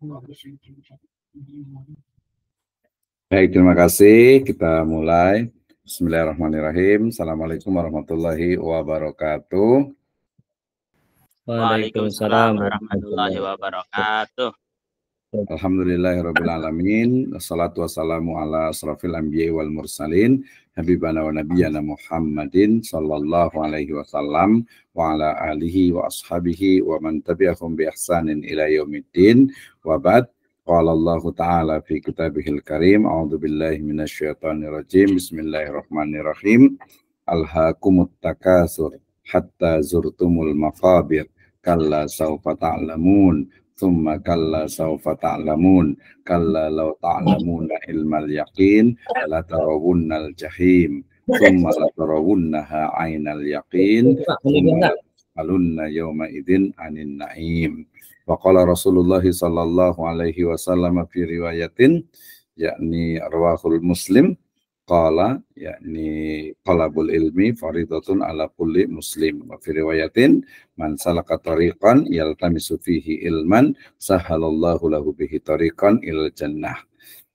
Baik, terima kasih. Kita mulai. Bismillahirrahmanirrahim. Assalamualaikum warahmatullahi wabarakatuh. Waalaikumsalam warahmatullahi wabarakatuh. Alhamdulillahirrabbilalamin. Assalatu wassalamu ala asrafil anbiya wal mursalin. Habibana wa nabiyana Muhammadin sallallahu alaihi wasallam wa ala alihi wa ashabihi wa man tabi'ahum bi ihsanin ila yaumiddin. Wa ba'd. Qala Allah Ta'ala fi kitabihil karim. A'udzu billahi minasyaitonir rajim. Bismillahirrahmanirrahim. Alhaakumut takasur hatta zurtumul maqabir. Kalla sawfa ta'lamun. Thumma kalla sawfa ta'lamun. Kalla law ta'lamuna ilmal yaqin la tarawunnal jahim. Thumma la tarawunnaha 'ainal yaqin. Thumma la tas'alunna yawma idzin 'anin na'im. Wa qala Rasulullah sallallahu alaihi wasallam fi riwayatin, yakni rawahul Muslim, qala, yakni talabul ilmi faridatun ala kulli muslim. Wa fi riwayatin, man salaka tariqan yaltamisu fihi ilman sahalallahu lahu bihi tariqan ilal jannah.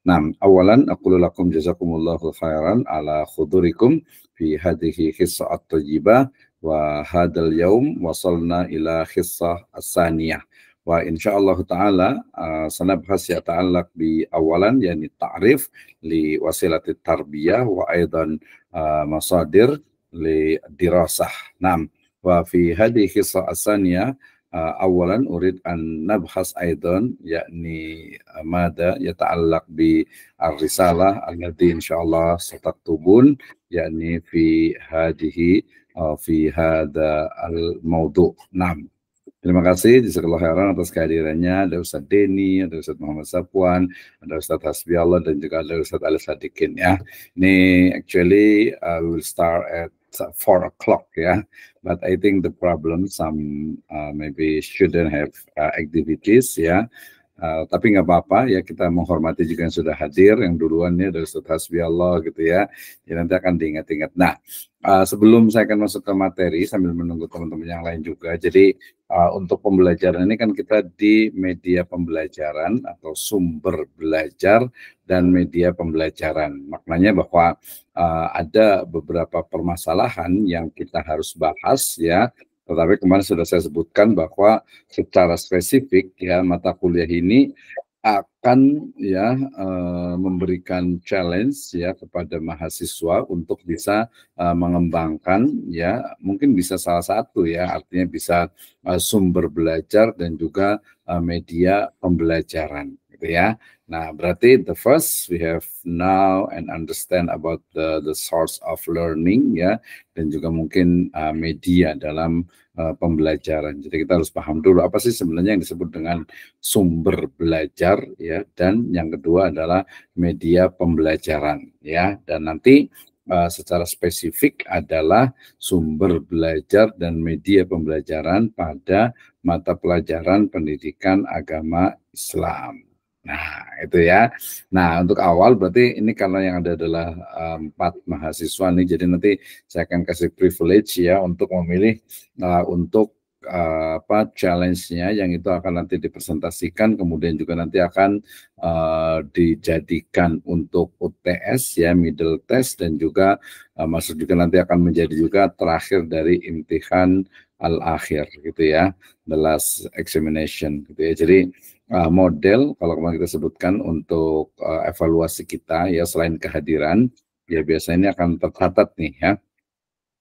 Nah, awalan aqulu lakum jazakumullahu khairan ala khudurikum fi hadhihi khissah at-tayyibah wa hadal yaum wasalna ila khissah as-saniyah. Wa insyaallah ta'ala sanabhas yata'allaq bi awalan, yani ta'rif li wasilatit tarbiyah wa aidan masadir li dirasah. Naam, wa fi hadhihi khissah as-saniyah awalan urid an nabhas aidan, yakni mada yata'allaq bi ar-risalah allati insyaallah sataktubun, yakni fi hadhihi fi hadha al-mawdu'. Naam. Terima kasih jazakallahu khairan atas kehadirannya. Ada Ustadz Denny, ada Ustadz Muhammad Safwan, ada Ustadz Hasbi Allah, dan juga ada Ustadz Ali Sadikin ya. Ini actually we will start at 4 o'clock ya. But I think the problem some maybe shouldn't have activities ya. Tapi nggak apa-apa ya, kita menghormati juga yang sudah hadir, yang duluannya dari Ustadz Hasbi Allah gitu ya. Ya nanti akan diingat-ingat. Nah, sebelum saya akan masuk ke materi sambil menunggu teman-teman yang lain juga. Jadi untuk pembelajaran ini kan kita di media pembelajaran atau sumber belajar dan media pembelajaran. Maknanya bahwa ada beberapa permasalahan yang kita harus bahas ya. Tetapi kemarin sudah saya sebutkan bahwa secara spesifik ya mata kuliah ini akan ya memberikan challenge ya kepada mahasiswa untuk bisa mengembangkan ya, mungkin bisa salah satu ya, artinya bisa sumber belajar dan juga media pembelajaran gitu ya. Nah, berarti the first we have now and understand about the source of learning ya, dan juga mungkin media dalam pembelajaran. Jadi kita harus paham dulu apa sih sebenarnya yang disebut dengan sumber belajar ya, dan yang kedua adalah media pembelajaran ya, dan nanti secara spesifik adalah sumber belajar dan media pembelajaran pada mata pelajaran pendidikan agama Islam. Nah, itu ya. Nah, untuk awal berarti ini karena yang ada adalah 4 mahasiswa nih, jadi nanti saya akan kasih privilege ya untuk memilih untuk apa challenge-nya yang itu akan nanti dipresentasikan, kemudian juga nanti akan dijadikan untuk UTS ya, middle test, dan juga masuk juga nanti akan menjadi juga terakhir dari imtihan al-akhir gitu ya, the last examination gitu ya. Jadi model kalau kemarin kita sebutkan untuk evaluasi kita ya, selain kehadiran ya biasanya ini akan tercatat nih ya,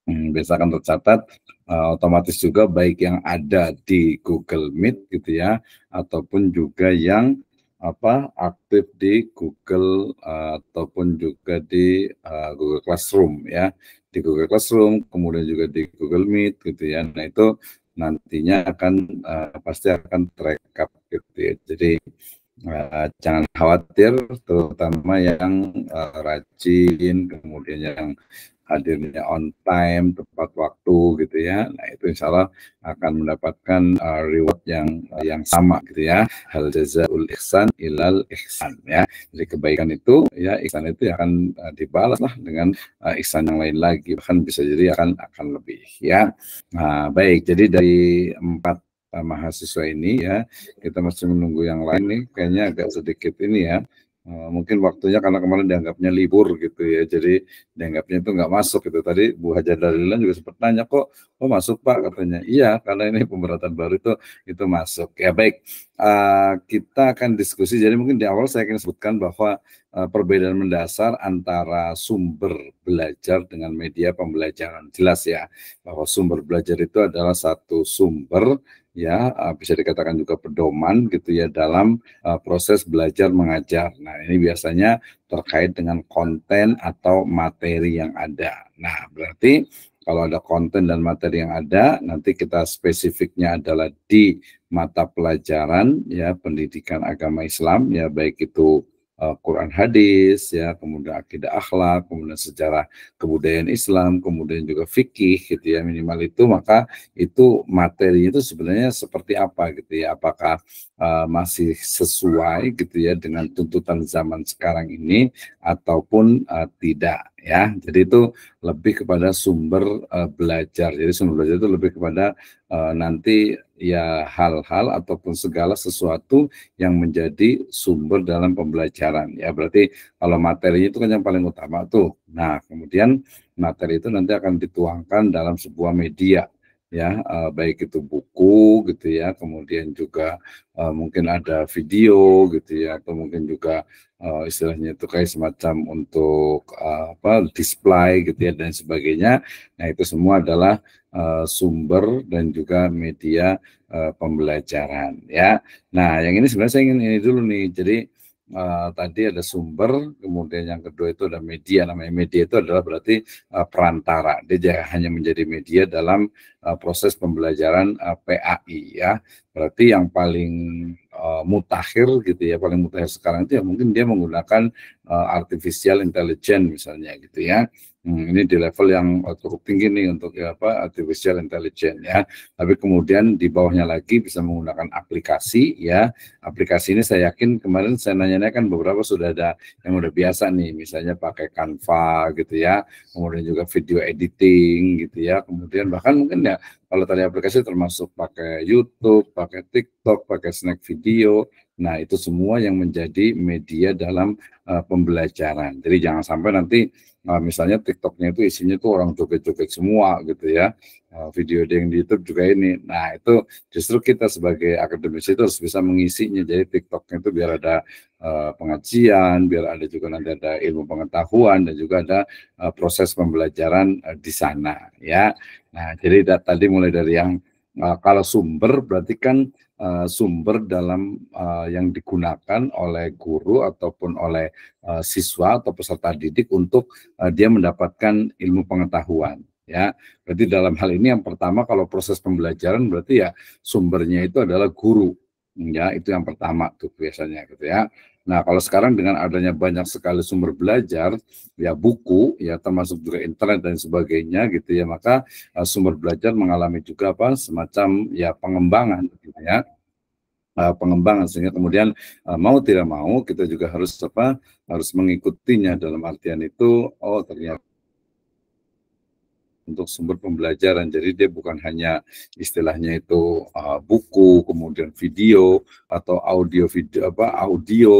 biasa akan tercatat otomatis juga baik yang ada di Google Meet gitu ya, ataupun juga yang aktif di Google ataupun juga di Google Classroom ya, di Google Classroom kemudian juga di Google Meet gitu ya. Nah itu nantinya akan pasti akan terekap gitu ya. Jadi jangan khawatir, terutama yang rajin, kemudian yang hadirnya on time, tepat waktu gitu ya. Nah itu insya Allah akan mendapatkan reward yang sama gitu ya. Hal jazaul ihsan ilal ihsan ya. Jadi kebaikan itu ya, ihsan itu akan dibalas lah dengan ihsan yang lain lagi, bahkan bisa jadi akan lebih ya. Nah baik, jadi dari 4 mahasiswa ini ya. Kita masih menunggu yang lain nih, kayaknya agak sedikit ini ya. Mungkin waktunya karena kemarin dianggapnya libur gitu ya, jadi dianggapnya itu nggak masuk gitu. Tadi Bu Hajar Dalilan juga sempat tanya kok masuk Pak, katanya. Iya, karena ini pemberatan baru itu masuk. Ya baik, kita akan diskusi. Jadi mungkin di awal saya akan sebutkan bahwa perbedaan mendasar antara sumber belajar dengan media pembelajaran. Jelas ya, bahwa sumber belajar itu adalah satu sumber ya, bisa dikatakan juga pedoman gitu ya dalam proses belajar mengajar. Nah, ini biasanya terkait dengan konten atau materi yang ada. Nah, berarti kalau ada konten dan materi yang ada, nanti kita spesifiknya adalah di mata pelajaran ya pendidikan agama Islam ya, baik itu Quran hadis ya, kemudian akidah akhlak, kemudian sejarah kebudayaan Islam, kemudian juga fikih gitu ya, minimal itu. Maka itu materi itu sebenarnya seperti apa gitu ya, apakah masih sesuai gitu ya dengan tuntutan zaman sekarang ini ataupun tidak ya. Jadi itu lebih kepada sumber belajar. Jadi sumber belajar itu lebih kepada nanti ya hal-hal ataupun segala sesuatu yang menjadi sumber dalam pembelajaran ya. Berarti kalau materinya itu kan yang paling utama tuh. Nah, kemudian materi itu nanti akan dituangkan dalam sebuah media ya, baik itu buku gitu ya, kemudian juga mungkin ada video gitu ya, atau mungkin juga istilahnya itu kayak semacam untuk display gitu ya dan sebagainya. Nah, itu semua adalah sumber dan juga media pembelajaran ya. Nah, yang ini sebenarnya saya ingin ini dulu nih. Jadi tadi ada sumber, kemudian yang kedua itu ada media. Namanya media itu adalah berarti perantara. Dia hanya menjadi media dalam proses pembelajaran PAI ya. Berarti yang paling mutakhir gitu ya, paling mutakhir sekarang itu ya mungkin dia menggunakan artificial intelligence misalnya gitu ya. Ini di level yang cukup tinggi nih untuk artificial intelligence ya. Tapi kemudian di bawahnya lagi bisa menggunakan aplikasi ya. Aplikasi ini saya yakin kemarin saya nanya kan beberapa sudah ada yang udah biasa nih, misalnya pakai Canva gitu ya. Kemudian juga video editing gitu ya. Kemudian bahkan mungkin ya kalau tadi aplikasi termasuk pakai YouTube, pakai TikTok, pakai snack video. Nah, itu semua yang menjadi media dalam pembelajaran. Jadi jangan sampai nanti misalnya TikToknya itu isinya tuh orang joget-joget semua gitu ya, video yang di YouTube juga ini. Nah, itu justru kita sebagai akademisi itu harus bisa mengisinya. Jadi TikToknya itu biar ada pengajian, biar ada juga nanti ada ilmu pengetahuan dan juga ada proses pembelajaran di sana ya. Nah, jadi tadi mulai dari yang kalau sumber berarti kan sumber dalam yang digunakan oleh guru ataupun oleh siswa atau peserta didik untuk dia mendapatkan ilmu pengetahuan ya. Berarti dalam hal ini yang pertama kalau proses pembelajaran berarti ya sumbernya itu adalah guru ya, itu yang pertama tuh biasanya gitu ya. Nah, kalau sekarang dengan adanya banyak sekali sumber belajar, ya buku, ya termasuk juga internet dan sebagainya gitu ya, maka sumber belajar mengalami juga semacam ya pengembangan gitu ya. Pengembangan sehingga kemudian mau tidak mau kita juga harus mengikutinya dalam artian itu ternyata untuk sumber pembelajaran. Jadi dia bukan hanya istilahnya itu buku, kemudian video atau audio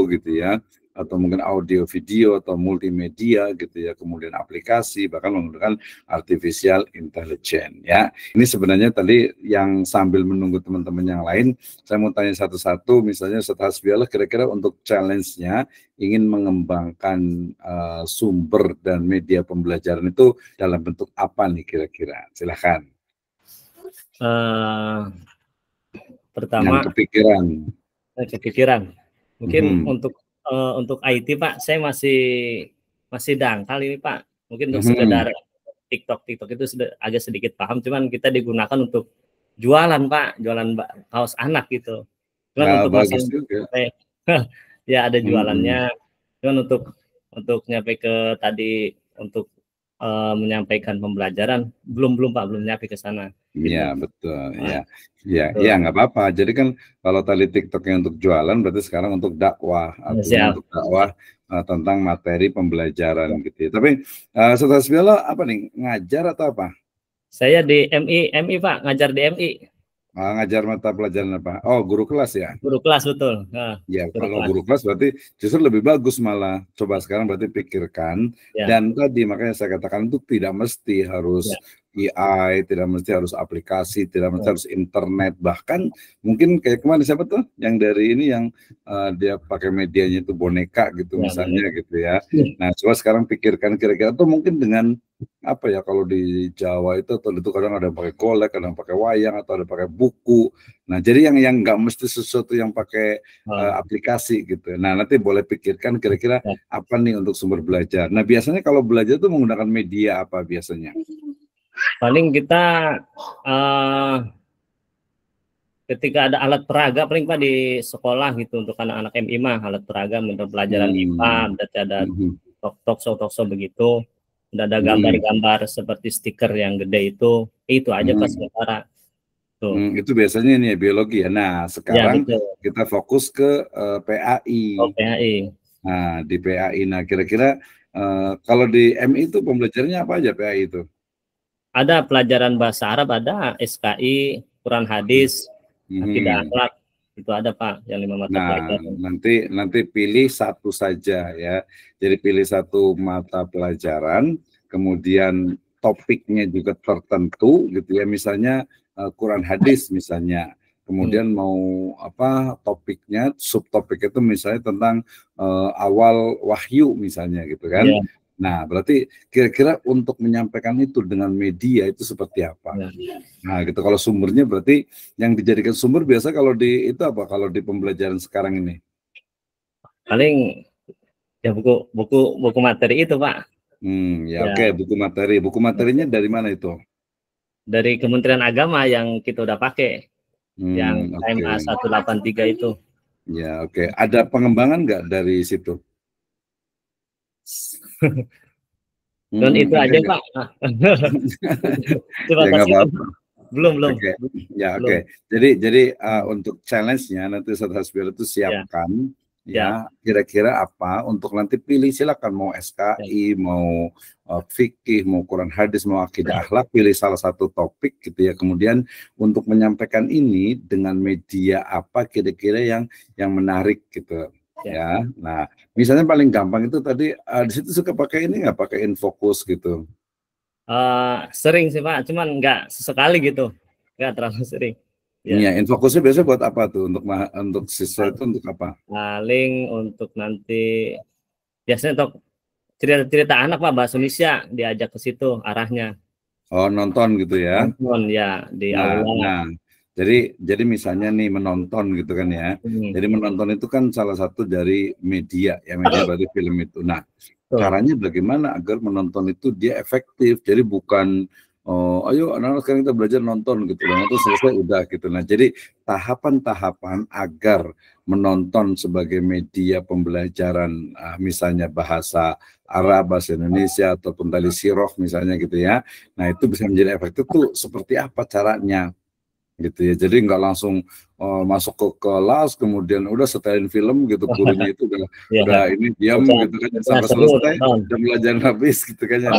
gitu ya, atau mungkin audio video atau multimedia gitu ya, kemudian aplikasi, bahkan menggunakan artificial intelligence ya. Ini sebenarnya tadi yang sambil menunggu teman-teman yang lain, saya mau tanya satu-satu, misalnya Ustaz Hasbiallah kira-kira untuk challenge-nya ingin mengembangkan sumber dan media pembelajaran itu dalam bentuk apa nih kira-kira? Silakan. Pertama, yang kepikiran. Mungkin untuk IT Pak, saya masih dangkal ini Pak. Mungkin untuk sekedar TikTok itu sudah agak sedikit paham, cuman kita digunakan untuk jualan Pak, jualan kaos anak gitu. Cuman untuk bagus juga. Ya ada jualannya. Cuman untuk nyampe ke tadi untuk menyampaikan pembelajaran belum Pak, belum nyampe ke sana. Iya betul, ya nggak apa-apa. Jadi kan kalau tadi TikToknya untuk jualan, berarti sekarang untuk dakwah, artinya untuk dakwah tentang materi pembelajaran gitu ya. Tapi Ustaz Hasbiallah apa nih, ngajar atau apa? Saya di MI Pak, ngajar di MI. Ngajar mata pelajaran apa? Oh, guru kelas ya? Guru kelas, betul. Nah, Ya, guru kalau kelas. guru kelas berarti justru lebih bagus malah. Coba sekarang berarti pikirkan. Ya. Dan tadi makanya saya katakan itu tidak mesti harus AI, tidak mesti harus aplikasi, tidak mesti harus internet. Bahkan mungkin kayak kemarin siapa tuh yang dari ini yang dia pakai medianya itu boneka gitu misalnya gitu ya. Nah, coba sekarang pikirkan kira-kira tuh mungkin dengan apa ya, kalau di Jawa itu atau itu kadang ada pakai golek, kadang pakai wayang atau ada pakai buku. Nah, jadi yang nggak mesti sesuatu yang pakai aplikasi gitu. Nah, nanti boleh pikirkan kira-kira apa nih untuk sumber belajar. Nah, biasanya kalau belajar tuh menggunakan media apa biasanya? Paling kita ketika ada alat peraga paling Pak di sekolah gitu untuk anak-anak MI mah alat peraga untuk pelajaran IPA, berarti ada talk-show begitu. Udah ada gambar-gambar seperti stiker yang gede itu aja pas sementara. Itu biasanya ini ya biologi ya. Nah, sekarang kita fokus ke PAI. Oh, PAI. Nah, di PAI. Nah, kira-kira kalau di MI itu pembelajarannya apa aja PAI itu? Ada pelajaran bahasa Arab, ada SKI, Quran hadis, akidah akhlak, itu ada Pak yang 5 mata pelajaran. Nanti pilih satu saja ya. Jadi pilih satu mata pelajaran, kemudian topiknya juga tertentu gitu ya. Misalnya Quran hadis misalnya. Kemudian mau apa topiknya, subtopik itu misalnya tentang awal wahyu misalnya gitu kan. Nah, berarti kira-kira untuk menyampaikan itu dengan media itu seperti apa? Nah, gitu. Kalau sumbernya berarti yang dijadikan sumber biasa kalau di itu apa? Kalau di pembelajaran sekarang ini? Paling ya buku materi itu, Pak. Oke, buku materi. Buku materinya dari mana itu? Dari Kementerian Agama yang kita udah pakai. Yang KMA 183 itu. Ya, oke. Ada pengembangan nggak dari situ? Dan itu aja Pak. Coba ya nggak apa-apa. Belum. Oke. Jadi untuk challenge-nya nanti Ustaz Hasbir itu siapkan ya kira-kira apa untuk nanti pilih, silakan mau SKI, mau fikih, mau Quran hadis, mau akidah akhlak, pilih salah satu topik gitu ya. Kemudian untuk menyampaikan ini dengan media apa kira-kira yang menarik gitu. Ya, nah misalnya paling gampang itu tadi di situ suka pakai ini nggak, pakai Infocus gitu? Sering sih Pak, cuman nggak sesekali gitu, nggak terlalu sering. Iya, Infocusnya biasanya buat apa tuh? Untuk siswa itu untuk apa? Paling untuk nanti biasanya untuk cerita-cerita anak Pak, bahasa Indonesia diajak ke situ arahnya. Oh, nonton gitu ya? Nonton ya di aula. Nah, jadi misalnya nih menonton gitu kan ya. Jadi menonton itu kan salah satu dari media, ya media berarti film itu. Nah, caranya bagaimana agar menonton itu dia efektif? Jadi bukan ayo anak-anak sekarang kita belajar nonton gitu, nonton selesai udah gitu. Nah, jadi tahapan-tahapan agar menonton sebagai media pembelajaran, misalnya bahasa Arab, bahasa Indonesia ataupun tali sirah misalnya gitu ya. Nah, itu bisa menjadi efektif tuh seperti apa caranya? Gitu ya, jadi nggak langsung masuk ke kelas kemudian udah setelin film gitu, gurunya itu udah ini diam gitu kan sampai selesai dan pelajaran habis gitu kan ya.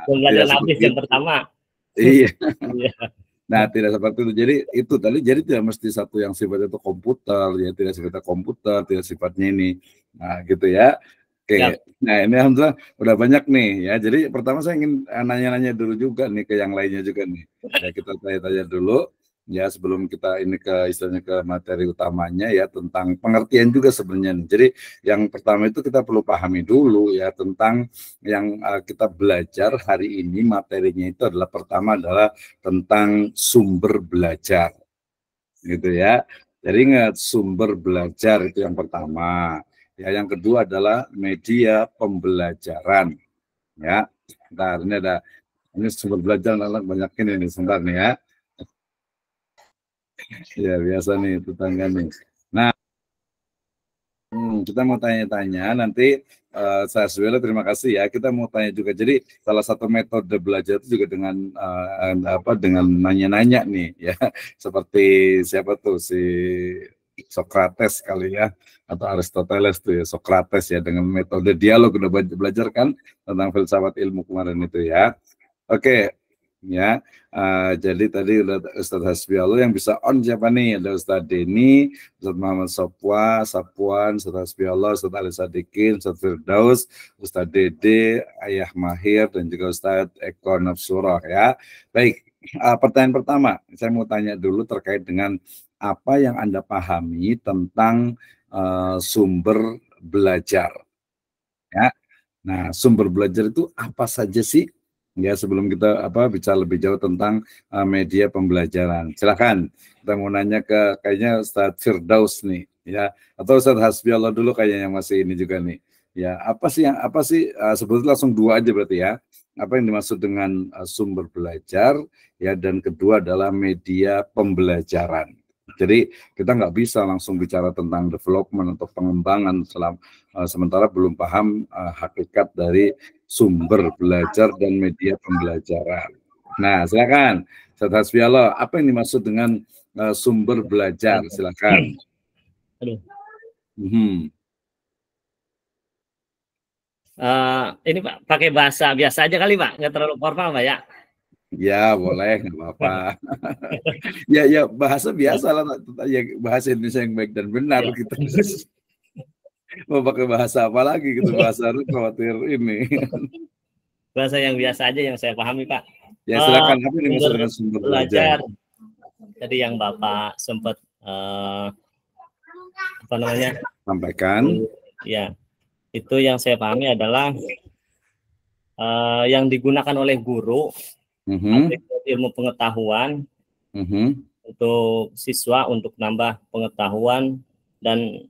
Pelajaran habis yang pertama. Iya. Nah, tidak seperti itu. Jadi itu tadi, jadi tidak mesti satu yang sifatnya itu komputer ya, tidak sifatnya komputer, tidak sifatnya ini. Nah, gitu ya. Oke. Nah, ini alhamdulillah udah banyak nih ya. Jadi pertama saya ingin nanya-nanya dulu juga nih ke yang lainnya juga nih. Ya, kita tanya-tanya dulu. Ya, sebelum kita ini ke istilahnya ke materi utamanya ya, tentang pengertian juga sebenarnya. Jadi yang pertama itu kita perlu pahami dulu ya tentang yang kita belajar hari ini, materinya itu adalah pertama adalah tentang sumber belajar. Gitu ya. Jadi ingat, sumber belajar itu yang pertama. Ya, yang kedua adalah media pembelajaran. Ya. Bentar, ini sumber belajar anak banyak ini sebentar nih ya. Ya biasa nih tetangga nih. Nah, kita mau tanya-tanya nanti saya Swela, terima kasih ya. Kita mau tanya juga. Jadi salah satu metode belajar itu juga dengan dengan nanya-nanya nih ya. Seperti siapa tuh si Socrates kali ya, atau Aristoteles tuh ya, Socrates ya, dengan metode dialog udah belajar kan tentang filsafat ilmu kemarin itu ya. Oke. ya. Jadi tadi udah Ustadz Hasbi Allah, yang bisa on siapa nih? Ada Ustadz Denny, Ustadz Muhammad Sapuan, Ustadz Hasbi Allah, Ustadz Ali Sadikin, Ustadz Firdaus, Ustadz Dede, Ayah Mahir, dan juga Ustadz Eko Nafsurah ya. Baik, pertanyaan pertama, saya mau tanya dulu terkait dengan apa yang Anda pahami tentang sumber belajar. Ya. Nah, sumber belajar itu apa saja sih? Ya, sebelum kita bicara lebih jauh tentang media pembelajaran. Silakan, kita mau nanya ke kayaknya Ustadz Firdaus nih, ya, atau Ustadz Hasbi Allah dulu kayaknya yang masih ini juga nih. Ya, apa sih sebetulnya langsung dua aja berarti ya. Apa yang dimaksud dengan sumber belajar, ya, dan kedua adalah media pembelajaran. Jadi kita nggak bisa langsung bicara tentang development atau pengembangan sementara belum paham hakikat dari sumber belajar dan media pembelajaran. Nah, silakan, Ustadz Hasbi Allah, apa yang dimaksud dengan sumber belajar? Silakan. Ini Pak, pakai bahasa biasa aja kali Pak, nggak terlalu formal Pak ya? Ya boleh, nggak apa-apa. ya bahasa biasa lah, ya, bahasa Indonesia yang baik dan benar ya. Kita mau pakai bahasa apa lagi gitu, bahasa harus khawatir ini. Bahasa yang biasa aja yang saya pahami Pak. Ya silakan, apa yang dimaksud dengan sumber belajar? Tadi yang Bapak sempat sampaikan. Ya, itu yang saya pahami adalah yang digunakan oleh guru ilmu pengetahuan untuk siswa untuk nambah pengetahuan dan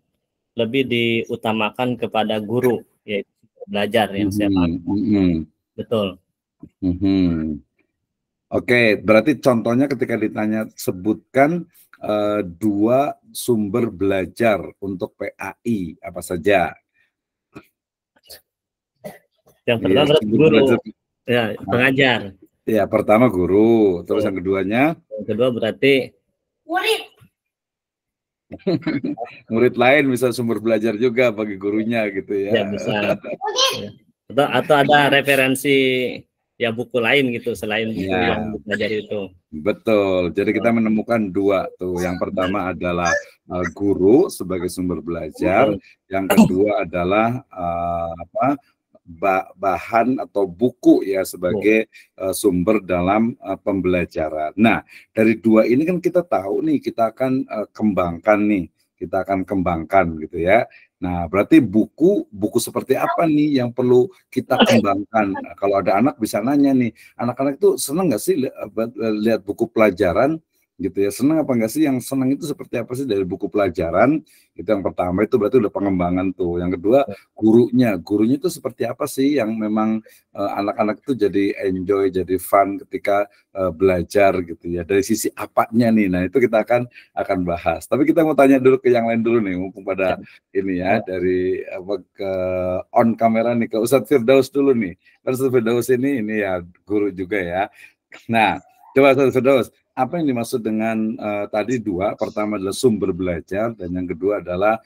lebih diutamakan kepada guru, yaitu belajar yang saya pahami. Betul. Oke, berarti contohnya ketika ditanya sebutkan dua sumber belajar untuk PAI apa saja? Yang pertama guru, ya, pengajar. Ya, pertama guru, terus yang keduanya? Yang kedua berarti murid. Murid lain bisa sumber belajar juga bagi gurunya gitu ya. Ya bisa. Atau ada referensi ya buku lain gitu selain buku yang dipelajari itu. Betul. Jadi kita menemukan dua tuh. Yang pertama adalah guru sebagai sumber belajar, yang kedua adalah bahan atau buku ya sebagai sumber dalam pembelajaran. Nah, dari dua ini kan kita tahu nih, kita akan kembangkan gitu ya. Nah, berarti buku seperti apa nih yang perlu kita kembangkan? Nah, kalau ada anak bisa nanya nih, anak-anak itu senang nggak sih lihat buku pelajaran gitu ya? Senang apa enggak sih? Yang senang itu seperti apa sih dari buku pelajaran? Itu yang pertama, itu berarti udah pengembangan tuh. Yang kedua, gurunya itu seperti apa sih yang memang anak-anak itu jadi enjoy, jadi fun ketika belajar gitu ya. Dari sisi apanya nih? Nah, itu kita akan bahas. Tapi kita mau tanya dulu ke yang lain dulu nih, mumpung pada ini ya, dari ke on kamera nih, ke Ustadz Firdaus dulu nih. Ustadz Firdaus ini ya guru juga ya. Nah, coba Ustadz Firdaus, apa yang dimaksud dengan tadi dua? Pertama adalah sumber belajar dan yang kedua adalah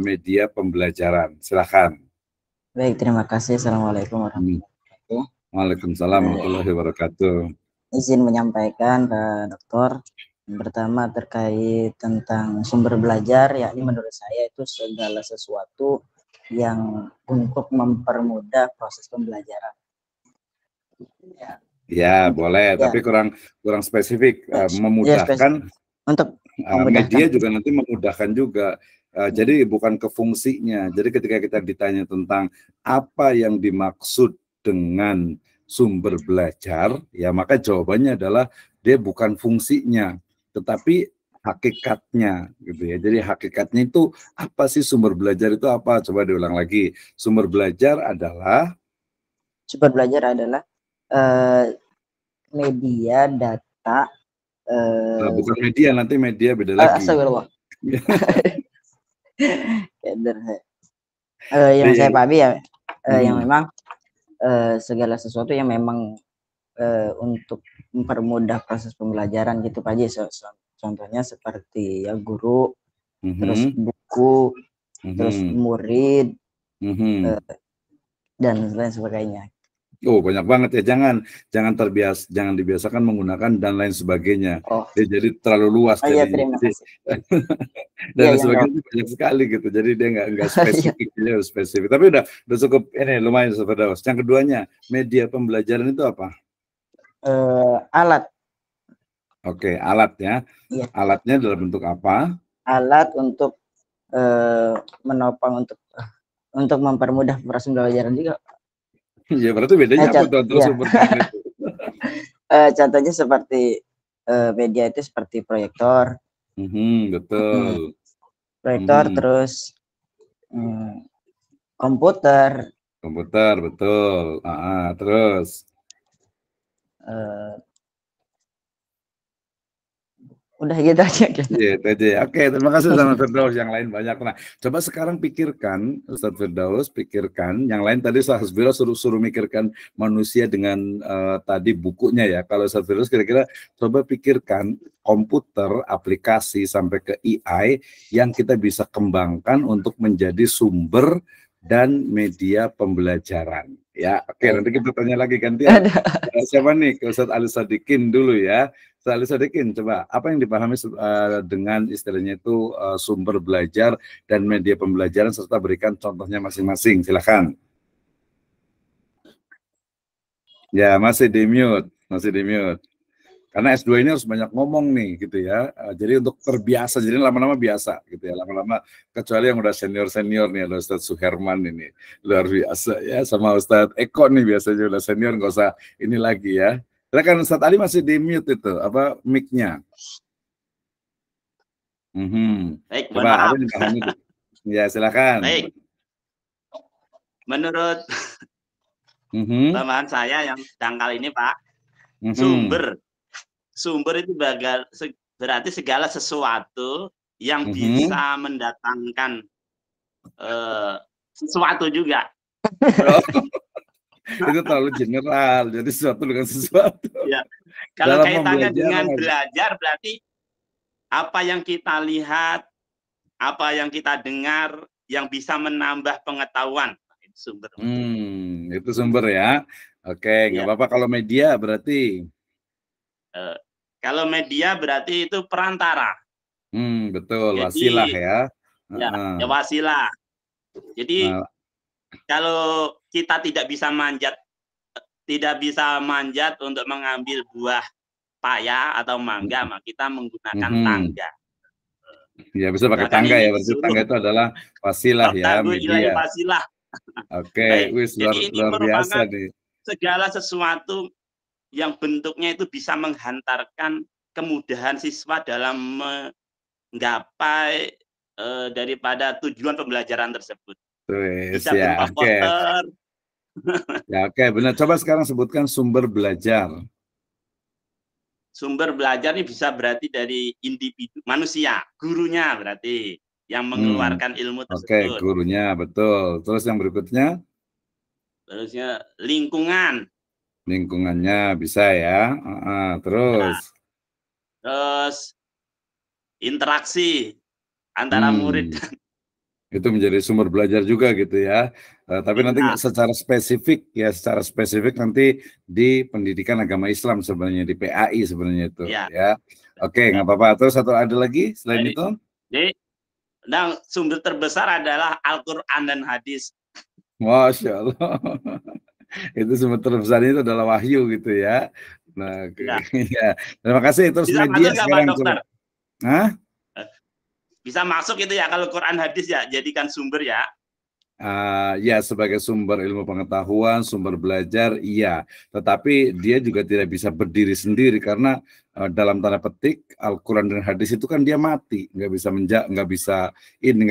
media pembelajaran. Silakan. Baik, terima kasih. Assalamualaikum warahmatullahi wabarakatuh. Waalaikumsalam warahmatullahi wabarakatuh. Izin menyampaikan Pak Dokter. Yang pertama terkait tentang sumber belajar, yakni menurut saya itu segala sesuatu yang untuk mempermudah proses pembelajaran. Ya boleh, tapi kurang spesifik. Memudahkan untuk media juga nanti memudahkan juga. Jadi bukan ke fungsinya. Jadi ketika kita ditanya tentang apa yang dimaksud dengan sumber belajar, ya maka jawabannya adalah dia bukan fungsinya, tetapi hakikatnya gitu ya. Jadi hakikatnya itu apa sih, sumber belajar itu apa? Coba diulang lagi. Sumber belajar adalah media data. Bukan media, nanti media beda lagi. Astagfirullah. Yang saya pahami ya, yang memang segala sesuatu yang memang untuk mempermudah proses pembelajaran gitu Pak Haji. Contohnya seperti ya guru, terus buku, terus murid, dan lain sebagainya. Oh, banyak banget ya. Jangan dibiasakan menggunakan dan lain sebagainya. Oh, Jadi terlalu luas iya, jadinya. terima Jadi kasih. dan Iya, lain yang sebagainya itu banyak sekali gitu. Jadi dia nggak iya. spesifik, dia harus spesifik. Tapi udah cukup ini lumayan Firdaus. Yang keduanya, media pembelajaran itu apa? Alat. Oke, alat ya. Iya. Alatnya dalam bentuk apa? Alat untuk menopang untuk mempermudah proses pembelajaran juga. Ya berarti bedanya apa tuh antara Iya. sumber dan itu? Contohnya seperti media itu seperti proyektor, Betul. proyektor, terus komputer, betul. Terus udah gitu aja. Iya, itu aja. Oke, terima kasih sama Firdaus. Yang lain banyak. Nah, coba sekarang pikirkan, Ustadz Firdaus, pikirkan. Yang lain tadi Ustadz Firdaus suruh mikirkan manusia dengan tadi bukunya ya. Kalau Ustadz Firdaus kira-kira coba pikirkan komputer, aplikasi, sampai ke AI yang kita bisa kembangkan untuk menjadi sumber dan media pembelajaran. Ya, oke, nanti kita tanya lagi gantian. Siapa nih? Ke Ustadz Ali Sadikin dulu ya. Ustadz Ali Sadikin, coba apa yang dipahami dengan istilahnya itu sumber belajar dan media pembelajaran serta berikan contohnya masing-masing. Silakan. Ya, masih di mute. Karena S2 ini harus banyak ngomong nih gitu ya. Jadi untuk terbiasa, jadi lama-lama biasa gitu ya. Lama-lama kecuali yang udah senior nih, ada Ustadz Suherman ini luar biasa ya, sama Ustadz Eko nih biasanya udah senior, nggak usah ini lagi ya. Silakan Ustadz Ali, masih di mute itu apa mic-nya. Baik, Coba apa yang dipahami? Ya silakan. Baik. Menurut tambahan saya yang dangkal ini Pak, sumber itu berarti segala sesuatu yang bisa mendatangkan sesuatu juga. Itu terlalu general, jadi sesuatu dengan sesuatu. Ya. Kalau kaitannya dengan belajar berarti apa yang kita lihat, apa yang kita dengar yang bisa menambah pengetahuan. Itu sumber. Itu sumber ya. Oke, nggak apa-apa. Kalau media berarti? Kalau media berarti itu perantara. Betul, wasilah ya. Ya wasilah. Jadi kalau kita tidak bisa manjat untuk mengambil buah paya atau mangga, maka kita menggunakan tangga. Ya bisa pakai tangga ya, berarti tangga itu adalah wasilah ya, media. Wasilah. Oke, wis luar biasa nih. Segala sesuatu yang bentuknya itu bisa menghantarkan kemudahan siswa dalam menggapai daripada tujuan pembelajaran tersebut. Bisa berupa poster. Ya, oke, benar. Coba sekarang sebutkan sumber belajar. Sumber belajar ini bisa berarti dari individu manusia, gurunya berarti yang mengeluarkan ilmu tersebut. Oke, gurunya betul. Terus yang berikutnya? Terusnya lingkungan. Lingkungannya bisa ya. Terus? Terus interaksi antara murid. Itu menjadi sumber belajar juga gitu ya. Tapi nanti secara spesifik nanti di pendidikan agama Islam sebenarnya, di PAI sebenarnya itu ya. Oke, nggak apa-apa. Terus satu ada lagi selain itu? Jadi, sumber terbesar adalah Al-Quran dan hadis. Masya Allah. Itu sumber terbesar itu adalah wahyu gitu ya. Nah, ya. Terima kasih. Terus bisa media sekarang coba. Hah? Bisa masuk itu ya kalau Quran hadis ya, jadikan sumber ya. Ya sebagai sumber ilmu pengetahuan, sumber belajar, iya. Tetapi dia juga tidak bisa berdiri sendiri karena dalam tanda petik Al-Quran dan hadis itu kan dia mati, nggak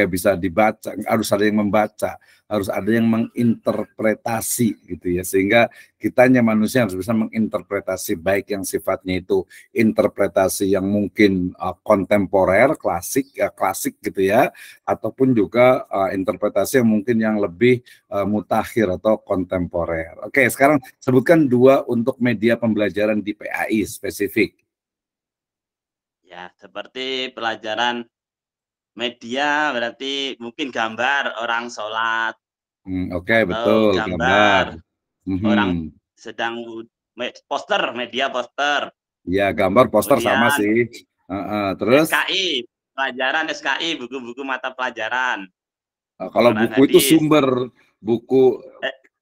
bisa dibaca, harus ada yang membaca, harus ada yang menginterpretasi gitu ya, sehingga kitanya manusia harus bisa menginterpretasi, baik yang sifatnya itu interpretasi yang mungkin kontemporer, klasik gitu ya, ataupun juga interpretasi yang mungkin yang lebih mutakhir atau kontemporer. Oke, sekarang sebutkan 2 untuk media pembelajaran di PAI spesifik. Ya, seperti pelajaran media berarti mungkin gambar orang sholat. Oke, betul, gambar. Orang sedang poster, media poster. Ya, gambar poster sama sih. Terus SKI, pelajaran SKI, buku-buku mata pelajaran. Kalau buku itu sumber, buku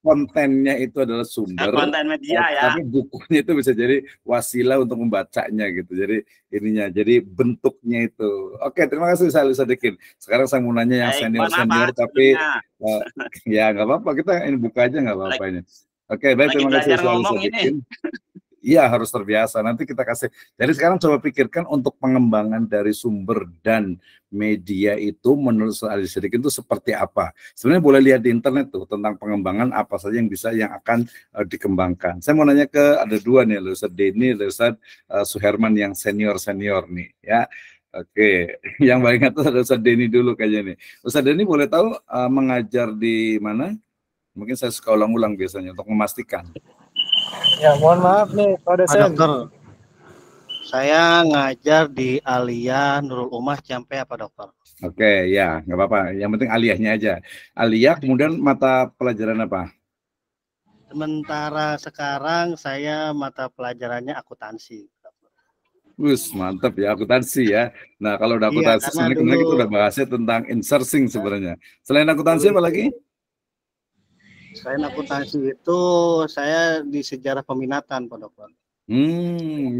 kontennya itu adalah sumber, konten media ya. Tapi bukunya itu bisa jadi wasilah untuk membacanya gitu. Jadi ininya, jadi bentuknya itu. Oke, terima kasih saya Sadikin. Sekarang saya mau nanya yang senior-senior, tapi ya nggak apa-apa, kita ini buka aja nggak apa-apa ini. Oke, baik, terima kasih saya Sadikin. Iya, harus terbiasa. Nanti kita kasih. Jadi sekarang coba pikirkan untuk pengembangan dari sumber dan media itu menurut Ali Sadikin itu seperti apa. Sebenarnya boleh lihat di internet tuh tentang pengembangan apa saja yang bisa yang akan dikembangkan. Saya mau nanya ke ada dua nih, Ustaz Denny, Ustaz Suherman yang senior-senior nih ya. Oke, yang paling atas ada Ustaz Denny dulu kayaknya nih. Ustaz Denny boleh tahu mengajar di mana? Mungkin saya suka ulang-ulang biasanya untuk memastikan. Ya, mohon maaf nih, Pak dosen. Pak Dokter, saya ngajar di Aliyah Nurul Ummah Ciampea, Pak Dokter. Oke, ya, nggak apa-apa. Yang penting aliyahnya aja. Aliyah, kemudian mata pelajaran apa? Sementara sekarang saya mata pelajarannya akuntansi. Mantap ya, akuntansi ya. Nah, kalau udah akuntansi, sebenarnya kemarin kita udah bahasnya tentang insourcing sebenarnya. Selain akuntansi apa lagi? Selain akuntansi itu saya di sejarah peminatan, Pak Dokter.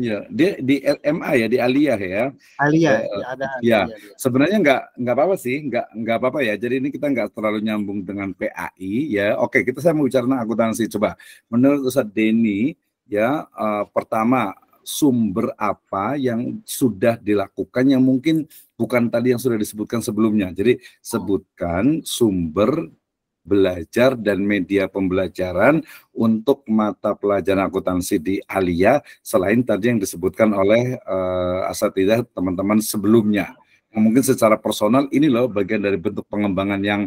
Ya, dia di LMA ya, di Aliyah ya. Aliyah, ada. Ya, sebenarnya nggak apa-apa sih, nggak apa-apa ya. Jadi ini kita nggak terlalu nyambung dengan PAI ya. Oke, saya mau bicara tentang akuntansi. Coba, menurut Ustaz Denny ya, pertama sumber apa yang sudah dilakukan yang mungkin bukan tadi yang sudah disebutkan sebelumnya. Jadi sebutkan sumber belajar dan media pembelajaran untuk mata pelajaran akuntansi di Aliyah selain tadi yang disebutkan oleh asatidzah teman-teman sebelumnya. Mungkin secara personal ini loh bagian dari bentuk pengembangan yang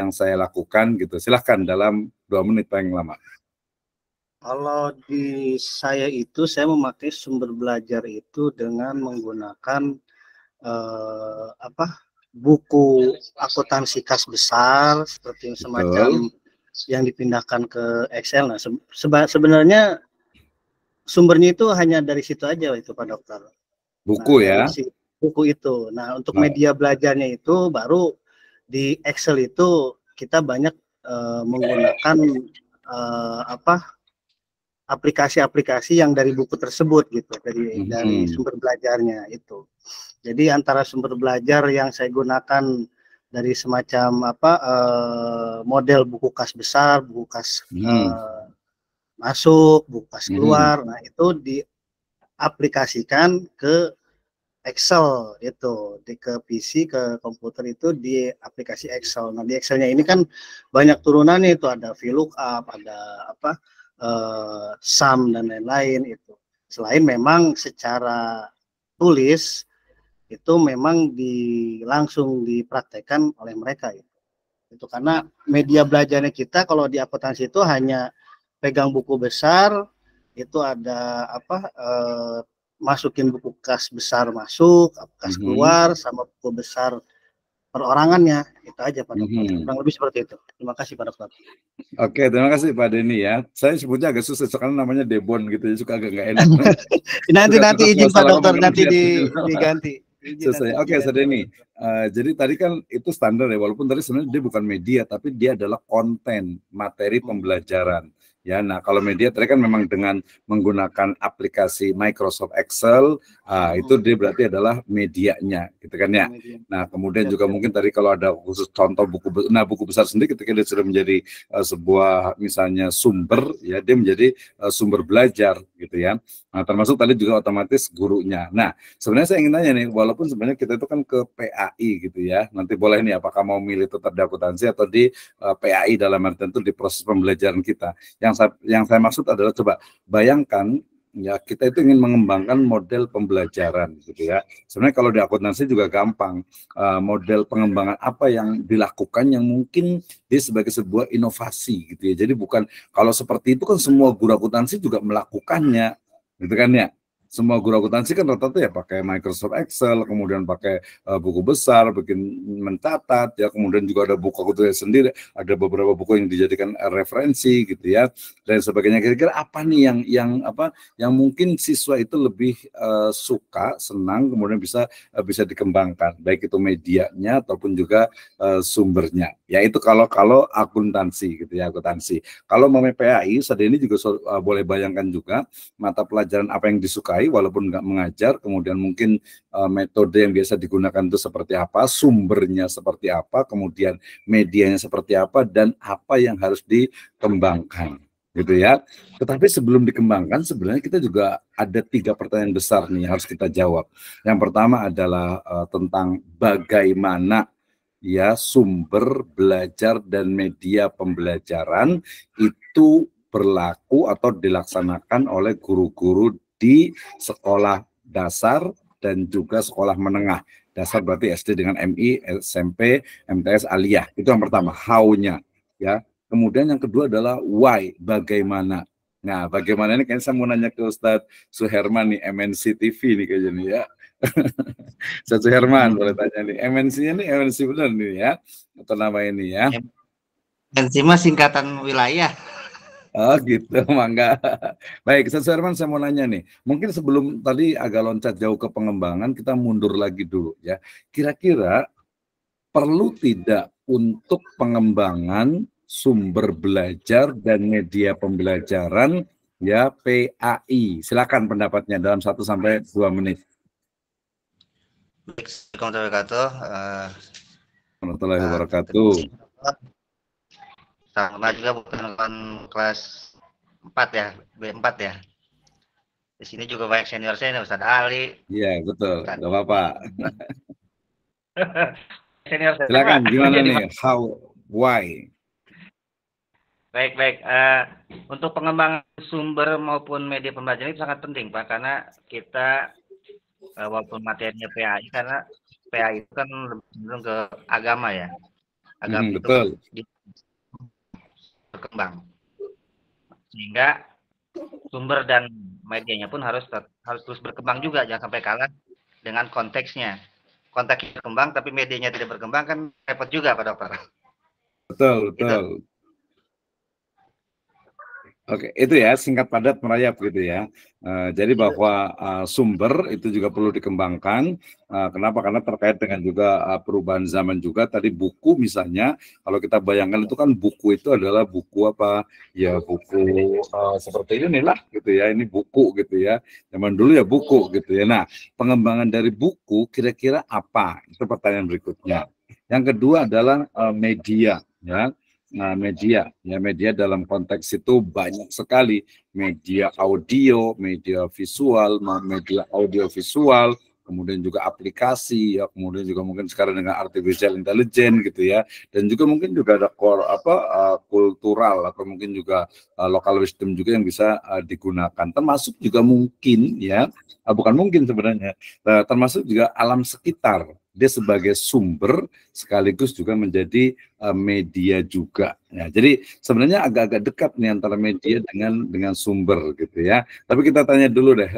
saya lakukan gitu. Silahkan dalam 2 menit paling lama. Kalau di saya itu saya memakai sumber belajar itu dengan menggunakan buku akuntansi kas besar seperti semacam yang dipindahkan ke Excel. Nah, sebenarnya sumbernya itu hanya dari situ aja itu Pak Dokter. Buku ya. Buku itu. Nah, untuk media belajarnya itu baru di Excel itu kita banyak menggunakan aplikasi-aplikasi yang dari buku tersebut gitu, dari sumber belajarnya itu. Jadi antara sumber belajar yang saya gunakan dari semacam model buku kas besar, buku kas masuk, buku kas keluar, nah itu diaplikasikan ke Excel itu, ke PC, ke komputer itu di aplikasi Excel. Nah di Excelnya ini kan banyak turunannya itu, ada VLOOKUP, ada sum dan lain-lain itu. Selain memang secara tulis itu memang langsung dipraktekkan oleh mereka itu karena media belajarnya kita kalau di akuntansi itu hanya pegang buku besar itu ada masukin buku kas besar masuk, kas keluar sama buku besar perorangannya, itu aja Pak Dokter. Kurang lebih seperti itu. Terima kasih Pak Dokter. Oke, terima kasih Pak Denny ya. Saya sebutnya agak susah karena namanya Debon gitu, suka agak nggak enak. nanti izin Pak Dokter, nanti diganti. Oke, Denny. Jadi tadi kan itu standar ya, walaupun tadi sebenarnya dia bukan media, tapi dia adalah konten, materi pembelajaran. Ya, nah kalau media tadi kan memang dengan menggunakan aplikasi Microsoft Excel, itu dia berarti adalah medianya, gitu kan ya. Nah kemudian juga mungkin tadi kalau ada khusus contoh buku besar sendiri ketika dia sudah menjadi sebuah misalnya sumber, ya dia menjadi sumber belajar, gitu ya. Nah termasuk tadi juga otomatis gurunya. Nah sebenarnya saya ingin tanya nih, walaupun sebenarnya kita itu kan ke PAI gitu ya, nanti boleh nih apakah mau milih tetap di akuntansi atau di PAI dalam arti itu di proses pembelajaran kita. Yang saya maksud adalah coba bayangkan ya kita itu ingin mengembangkan model pembelajaran gitu ya. Sebenarnya kalau di akuntansi juga gampang, model pengembangan apa yang dilakukan yang mungkin dia sebagai sebuah inovasi gitu ya. Jadi bukan kalau seperti itu kan semua guru akuntansi juga melakukannya gitu kan ya. semua guru akuntansi kan rata-rata ya pakai Microsoft Excel, kemudian pakai buku besar, bikin mencatat, ya kemudian juga ada buku akuntansi sendiri, ada beberapa buku yang dijadikan referensi gitu ya, dan sebagainya. Kira-kira apa nih yang mungkin siswa itu lebih suka, senang, kemudian bisa dikembangkan, baik itu medianya ataupun juga sumbernya. Ya itu kalau akuntansi gitu ya, akuntansi. Kalau mau PAI, saat ini juga boleh bayangkan juga mata pelajaran apa yang disukai walaupun nggak mengajar, kemudian mungkin metode yang biasa digunakan itu seperti apa, sumbernya seperti apa, kemudian medianya seperti apa, dan apa yang harus dikembangkan gitu ya. Tetapi sebelum dikembangkan sebenarnya kita juga ada 3 pertanyaan besar nih yang harus kita jawab. Yang pertama adalah tentang bagaimana ya sumber belajar dan media pembelajaran itu berlaku atau dilaksanakan oleh guru-guru di sekolah dasar dan juga sekolah menengah. Dasar berarti SD dengan MI, SMP, MTS, Aliyah. Itu yang pertama, how-nya ya. Kemudian yang kedua adalah why, bagaimana. Nah, bagaimana ini kayaknya saya mau nanya ke Ustadz Suherman nih, MNC TV nih kayaknya nih ya. Ustadz Suherman boleh tanya nih, MNC-nya nih MNC benar nih ya, atau nama ini ya? MNC mah singkatan wilayah. Oh gitu, mangga. Baik, Ustadz Suherman saya mau nanya nih, mungkin sebelum tadi agak loncat jauh ke pengembangan, kita mundur lagi dulu ya. Kira-kira perlu tidak untuk pengembangan sumber belajar dan media pembelajaran ya PAI? Silakan pendapatnya dalam 1 sampai 2 menit. Assalamualaikum warahmatullahi wabarakatuh. Sama juga bukan kelas 4 ya, B4 ya. Di sini juga banyak senior saya, Ustadz Ali. Iya, betul. Enggak apa-apa. Senior saya. Silakan, gimana nih? How, why? Baik. Untuk pengembangan sumber maupun media pembelajaran itu sangat penting, Pak, karena kita walaupun materinya PAI, karena PAI itu kan lebih cenderung ke agama ya. Agama itu betul. Berkembang. Sehingga sumber dan medianya pun harus terus berkembang juga, jangan sampai kalah dengan konteksnya. Konteksnya berkembang tapi medianya tidak berkembang kan repot juga Pak Dokter. Betul. Gitu. Oke, itu ya singkat padat merayap gitu ya. Jadi bahwa sumber itu juga perlu dikembangkan. Kenapa? Karena terkait dengan juga perubahan zaman juga. Tadi buku misalnya, kalau kita bayangkan itu kan buku itu adalah buku apa? Ya buku seperti ini lah gitu ya. Ini buku gitu ya. Zaman dulu ya buku gitu ya. Nah, pengembangan dari buku kira-kira apa? Itu pertanyaan berikutnya. Yang kedua adalah media ya. Nah, media dalam konteks itu banyak sekali, media audio, media visual, media audio visual, kemudian juga aplikasi ya, kemudian juga mungkin sekarang dengan artificial intelligence gitu ya, dan juga mungkin juga ada kultural atau mungkin juga local wisdom juga yang bisa digunakan, termasuk juga mungkin ya, bukan mungkin sebenarnya, termasuk juga alam sekitar. Dia sebagai sumber sekaligus juga menjadi media juga. Ya, jadi sebenarnya agak-agak dekat nih antara media dengan sumber gitu ya. Tapi kita tanya dulu deh,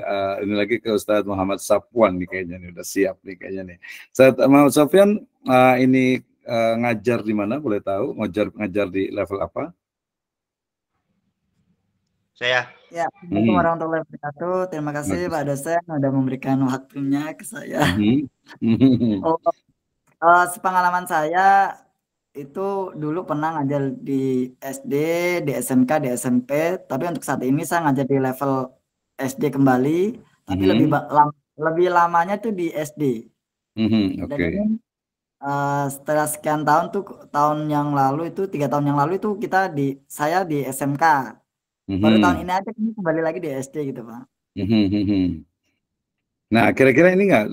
ini lagi ke Ustadz Muhammad Safwan nih kayaknya nih udah siap nih kayaknya nih. Ustadz Muhammad Safwan ini ngajar di mana boleh tahu? Ngajar di level apa? Saya. Ya, Assalamualaikum warahmatullahi wabarakatuh. Terima kasih Pak dosen sudah memberikan waktunya ke saya. Sepengalaman saya itu dulu pernah ngajar di SD, di SMK, di SMP. Tapi untuk saat ini saya ngajar di level SD kembali. Tapi lebih lamanya tuh di SD. Dan ini setelah sekian tahun tuh, 3 tahun yang lalu itu saya di SMK. Baru tahun ini aja kembali lagi di SD gitu Pak. Nah kira-kira ini nggak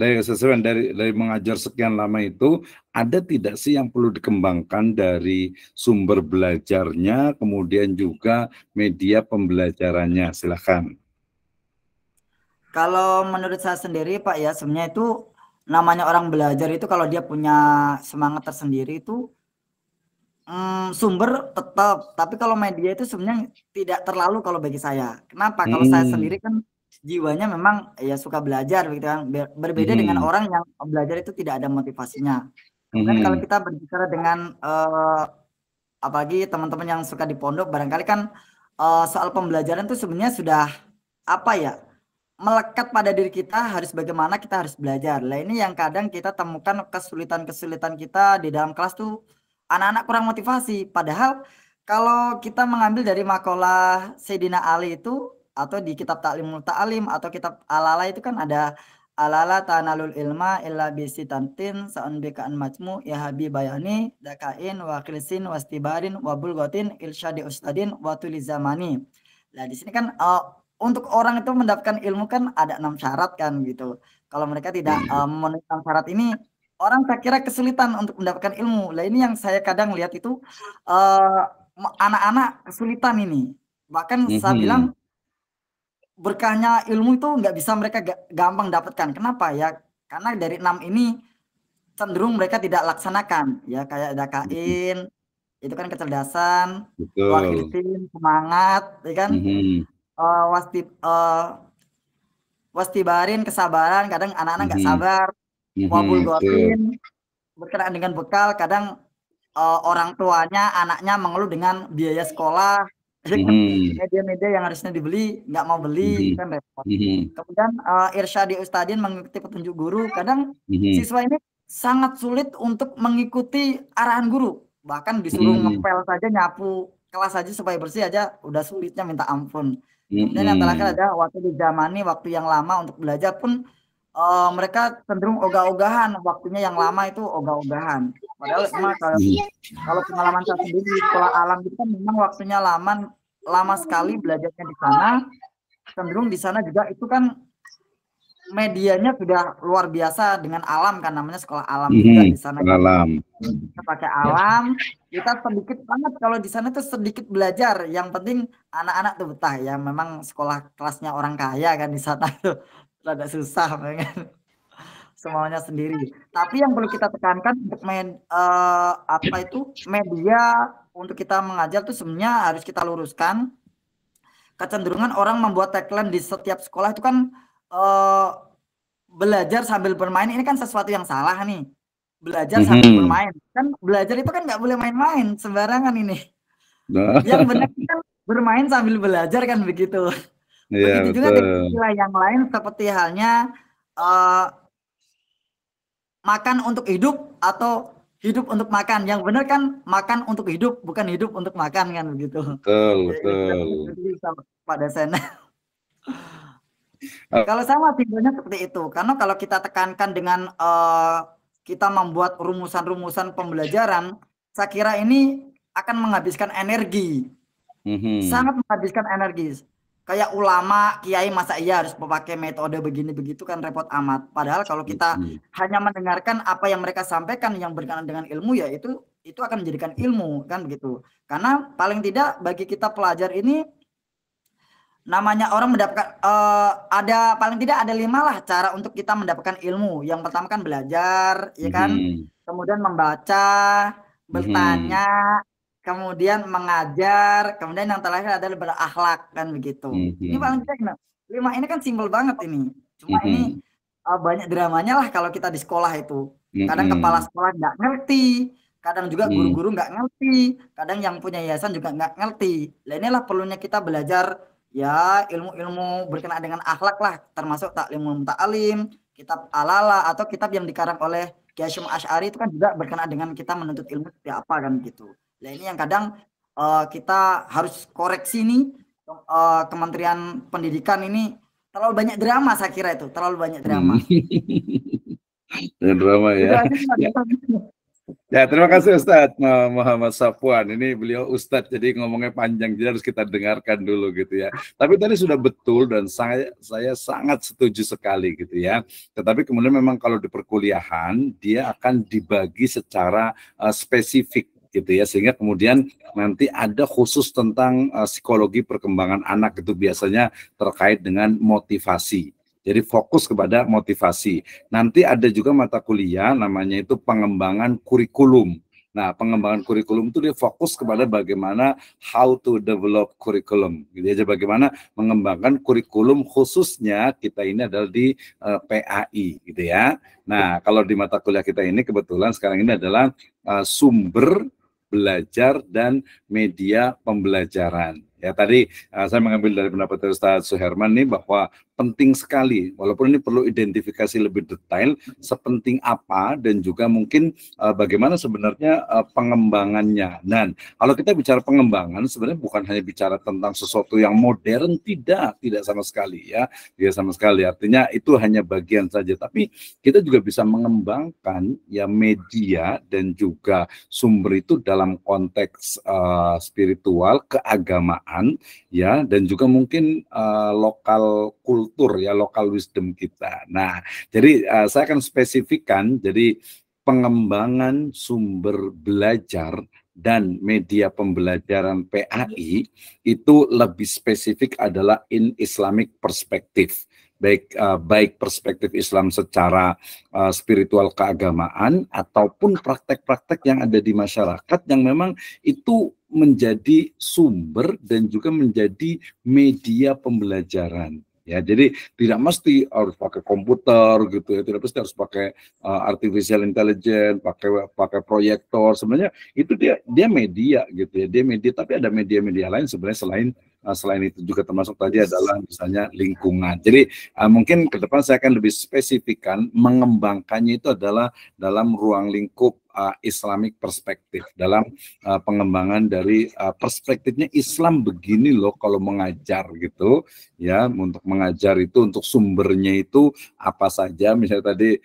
dari mengajar sekian lama itu ada tidak sih yang perlu dikembangkan dari sumber belajarnya kemudian juga media pembelajarannya? Silakan. Kalau menurut saya sendiri Pak ya, sebenarnya itu namanya orang belajar itu kalau dia punya semangat tersendiri itu sumber tetap, tapi kalau media itu sebenarnya tidak terlalu kalau bagi saya. Kenapa? Kalau saya sendiri kan jiwanya memang ya suka belajar begitu kan. Berbeda dengan orang yang belajar itu tidak ada motivasinya. Kemudian kalau kita berbicara dengan apalagi teman-teman yang suka di pondok, barangkali kan soal pembelajaran itu sebenarnya sudah apa ya, melekat pada diri kita, harus bagaimana kita harus belajar. Lah ini yang kadang kita temukan kesulitan-kesulitan kita di dalam kelas tuh, anak-anak kurang motivasi. Padahal kalau kita mengambil dari makalah Sayyidina Ali itu, atau di kitab Ta'limul Ta'alim atau kitab Al-Ala itu kan ada alala tanalul ilma illa bisitantin sa'un bikaan majmu ya habibayani dakain wa khilsin wastibarin wa bulgotin ilsyadi ustadin wa tulizamani. Nah di sini kan untuk orang itu mendapatkan ilmu kan ada 6 syarat kan gitu. Kalau mereka tidak memenuhi 6 syarat ini, orang tak kira kesulitan untuk mendapatkan ilmu. Lah ini yang saya kadang lihat itu anak-anak kesulitan ini. Bahkan saya bilang berkahnya ilmu itu nggak bisa mereka gampang dapatkan. Kenapa ya? Karena dari 6 ini cenderung mereka tidak laksanakan. Ya kayak dakain, itu kan kecerdasan, wakilin, semangat, ya kan? Wastibarin, kesabaran, kadang anak-anak nggak sabar. Wabul gotin, berkenaan dengan bekal, kadang orang tuanya, anaknya mengeluh dengan biaya sekolah. Media-media yang harusnya dibeli nggak mau beli, kan repot. Kemudian irsyadi ustadin, mengikuti petunjuk guru, kadang siswa ini sangat sulit untuk mengikuti arahan guru, bahkan disuruh ngepel saja, nyapu kelas aja supaya bersih aja udah sulitnya minta ampun. Kemudian yang terakhir ada waktu di zamani, waktu yang lama untuk belajar pun mereka cenderung ogah-ogahan, waktunya yang lama itu ogah-ogahan. Padahal memang kalau pengalaman saya sendiri di sekolah alam itu kan memang waktunya lama sekali belajarnya di sana. Cenderung di sana juga itu kan medianya sudah luar biasa dengan alam kan, namanya sekolah alam juga di sana. Alam. Kita pakai alam, kita sedikit banget kalau di sana tuh sedikit belajar. Yang penting anak-anak tuh betah ya. Memang sekolah kelasnya orang kaya kan di sana tuh rada susah kan. Semuanya sendiri. Tapi yang perlu kita tekankan untuk media untuk kita mengajar tuh sebenarnya harus kita luruskan. Kecenderungan orang membuat tagline di setiap sekolah itu kan belajar sambil bermain, ini kan sesuatu yang salah nih. Belajar sambil bermain. Kan belajar itu kan nggak boleh main-main sembarangan ini. Yang benar kan bermain sambil belajar kan begitu. Begitu juga dengan istilah yang lain seperti halnya makan untuk hidup atau hidup untuk makan. Yang benar kan makan untuk hidup, bukan hidup untuk makan kan begitu. Betul. Pada sana. Kalau saya masih banyak seperti itu. Karena kalau kita tekankan dengan kita membuat rumusan-rumusan pembelajaran, saya kira ini akan menghabiskan energi. Sangat menghabiskan energi. Kayak ulama, kiai, masa iya harus memakai metode begini begitu kan repot amat. Padahal kalau kita hanya mendengarkan apa yang mereka sampaikan yang berkenaan dengan ilmu, ya itu akan menjadikan ilmu kan begitu. Karena paling tidak bagi kita pelajar ini, namanya orang mendapatkan paling tidak ada 5 lah cara untuk kita mendapatkan ilmu. Yang pertama kan belajar, ya kan. Kemudian membaca, bertanya, kemudian mengajar, kemudian yang terakhir adalah berakhlak kan begitu. Ini paling tidak 5 ini kan simpel banget ini. Cuma ini banyak dramanya lah kalau kita di sekolah itu. Kadang kepala sekolah nggak ngerti, kadang juga guru-guru nggak ngerti, kadang yang punya yayasan juga nggak ngerti. Nah inilah perlunya kita belajar ya ilmu-ilmu berkenaan dengan akhlak lah, termasuk Ta'limul Ta'alim, kitab Al-Ala, atau kitab yang dikarang oleh Kiai Hasyim Asy'ari itu kan juga berkenaan dengan kita menuntut ilmu seperti apa kan gitu. Nah ini yang kadang kita harus koreksi nih, Kementerian Pendidikan ini terlalu banyak drama, saya kira itu terlalu banyak drama. Drama ya. Ya, terima kasih Ustadz Muhammad Safwan. Ini beliau Ustadz, jadi ngomongnya panjang, jadi harus kita dengarkan dulu gitu ya. Tapi tadi sudah betul dan saya sangat setuju sekali gitu ya. Tetapi kemudian memang kalau di perkuliahan, dia akan dibagi secara spesifik gitu ya, sehingga kemudian nanti ada khusus tentang psikologi perkembangan anak, itu biasanya terkait dengan motivasi. Jadi fokus kepada motivasi. Nanti ada juga mata kuliah namanya itu pengembangan kurikulum. Nah, pengembangan kurikulum itu dia fokus kepada bagaimana how to develop curriculum. Gitu aja, bagaimana mengembangkan kurikulum khususnya kita ini adalah di PAI gitu ya. Nah, kalau di mata kuliah kita ini kebetulan sekarang ini adalah sumber belajar dan media pembelajaran. Ya, tadi saya mengambil dari pendapat Ustaz Suherman nih bahwa penting sekali, walaupun ini perlu identifikasi lebih detail, sepenting apa dan juga mungkin bagaimana sebenarnya pengembangannya. Dan kalau kita bicara pengembangan, sebenarnya bukan hanya bicara tentang sesuatu yang modern, tidak sama sekali ya, tidak sama sekali. Artinya itu hanya bagian saja, tapi kita juga bisa mengembangkan ya media dan juga sumber itu dalam konteks spiritual, keagamaan ya, dan juga mungkin lokal kultur ya, lokal wisdom kita. Nah, jadi saya akan spesifikkan, jadi pengembangan sumber belajar dan media pembelajaran PAI itu lebih spesifik adalah in Islamic perspective. Baik perspektif Islam secara spiritual keagamaan ataupun praktek-praktek yang ada di masyarakat yang memang itu menjadi sumber dan juga menjadi media pembelajaran. Ya, jadi tidak mesti harus pakai komputer gitu ya, tidak mesti harus pakai artificial intelligence, pakai proyektor. Sebenarnya itu dia media gitu ya, dia media, tapi ada media-media lain sebenarnya selain itu juga, termasuk tadi adalah misalnya lingkungan. Jadi mungkin ke depan saya akan lebih spesifikkan mengembangkannya itu adalah dalam ruang lingkup Islamic perspektif, dalam pengembangan dari perspektifnya Islam begini loh kalau mengajar gitu ya. Untuk mengajar itu, untuk sumbernya itu apa saja, misalnya tadi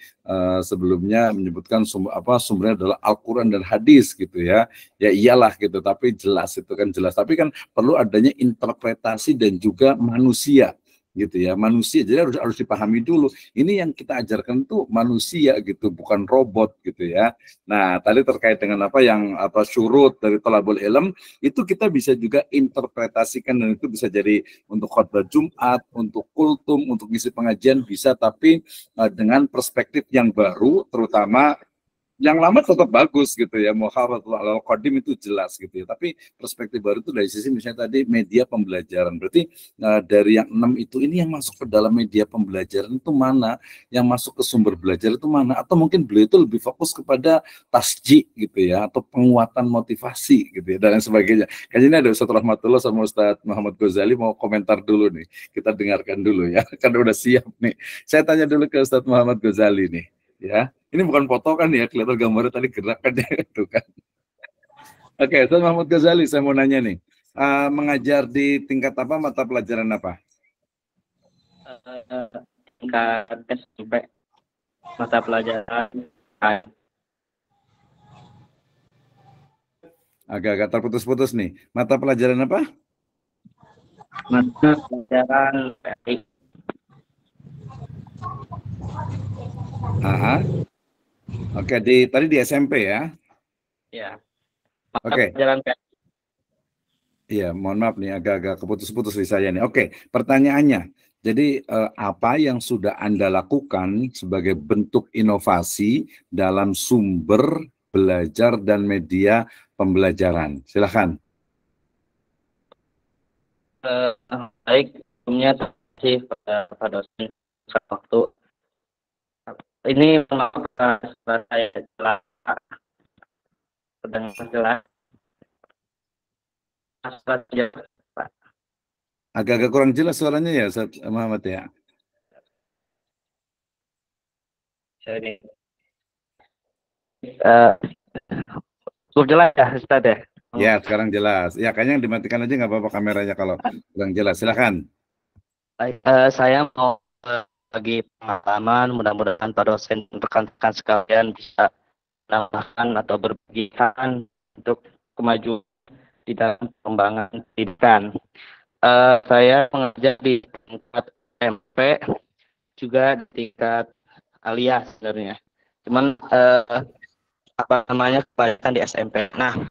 sebelumnya menyebutkan sumbernya adalah Al-Quran dan hadis gitu ya. Ya iyalah gitu, tapi jelas itu kan jelas, tapi kan perlu adanya interpretasi dan juga manusia gitu ya, manusia. Jadi harus dipahami dulu, ini yang kita ajarkan tuh manusia gitu, bukan robot gitu ya. Nah, tadi terkait dengan syurut dari thalabul ilm, itu kita bisa juga interpretasikan, dan itu bisa jadi untuk khutbah Jumat, untuk kultum, untuk ngisi pengajian bisa, tapi dengan perspektif yang baru, terutama yang lama tetap bagus gitu ya, muhafadzatul alal qadim itu jelas gitu ya, tapi perspektif baru itu dari sisi misalnya tadi media pembelajaran. Berarti dari yang 6 itu, ini yang masuk ke dalam media pembelajaran itu mana, yang masuk ke sumber belajar itu mana, atau mungkin beliau itu lebih fokus kepada tasjih gitu ya, atau penguatan motivasi gitu ya, dan lain sebagainya. Kayaknya ini ada Ustaz Rahmatullah sama Ustaz Muhammad Ghazali mau komentar dulu nih, kita dengarkan dulu ya, kan udah siap nih. Saya tanya dulu ke Ustaz Muhammad Ghazali nih ya. Ini bukan foto kan ya, kelihatan gambarnya tadi gerakannya itu kan. Oke, Ustaz Muhammad Ghazali, saya mau nanya nih, mengajar di tingkat apa, mata pelajaran apa? Tingkat SMP, mata pelajaran. Agak-agak terputus-putus nih. Mata pelajaran apa? Mata pelajaran PAI. Aha. Oke, tadi di SMP ya? Ya. Oke. Pelajaran PAI. Iya, mohon maaf nih, agak-agak keputus-putus di saya nih. Oke, pertanyaannya, jadi apa yang sudah Anda lakukan sebagai bentuk inovasi dalam sumber belajar dan media pembelajaran? Silakan. Baik, sebelumnya terima kasih pada dosen waktu. Ini mengapa saya jelas sedang jelas. Agak-agak kurang jelas suaranya ya, Ustaz Muhammad ya. Jadi, cukup jelas ya, Ustaz ya? Ya, sekarang jelas. Ya, kayaknya dimatikan aja nggak apa-apa kameranya kalau kurang jelas. Silakan. Saya mau bagi pengalaman, mudah-mudahan Pak dosen dan rekan-rekan sekalian bisa menambahkan atau berbagikan untuk kemajuan di dalam pengembangan pendidikan. Saya mengajar di tingkat SMP, juga di tingkat aliyah sebenarnya. Cuman kebanyakan di SMP. Nah,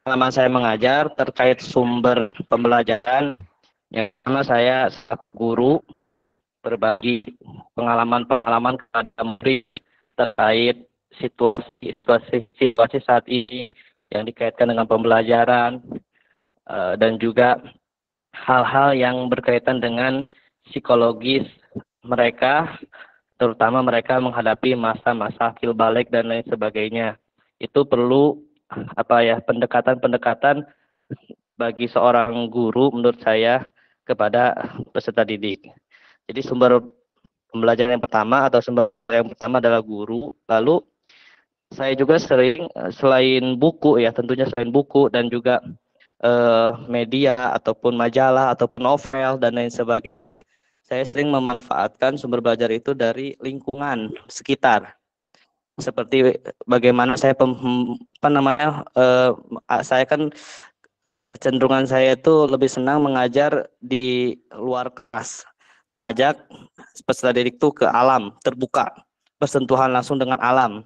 pengalaman saya mengajar terkait sumber pembelajaran, yang karena saya guru berbagi pengalaman-pengalaman kepada murid terkait situasi saat ini yang dikaitkan dengan pembelajaran, dan juga hal-hal yang berkaitan dengan psikologis mereka, terutama mereka menghadapi masa-masa fil balik dan lain sebagainya. Itu perlu pendekatan-pendekatan bagi seorang guru menurut saya kepada peserta didik. Jadi sumber pembelajaran yang pertama adalah guru. Lalu saya juga selain buku ya, tentunya selain buku dan juga media ataupun majalah ataupun novel dan lain sebagainya, saya sering memanfaatkan sumber belajar itu dari lingkungan sekitar. Seperti bagaimana saya saya kan kecenderungan saya itu lebih senang mengajar di luar kelas, ajak peserta didik itu ke alam terbuka, bersentuhan langsung dengan alam,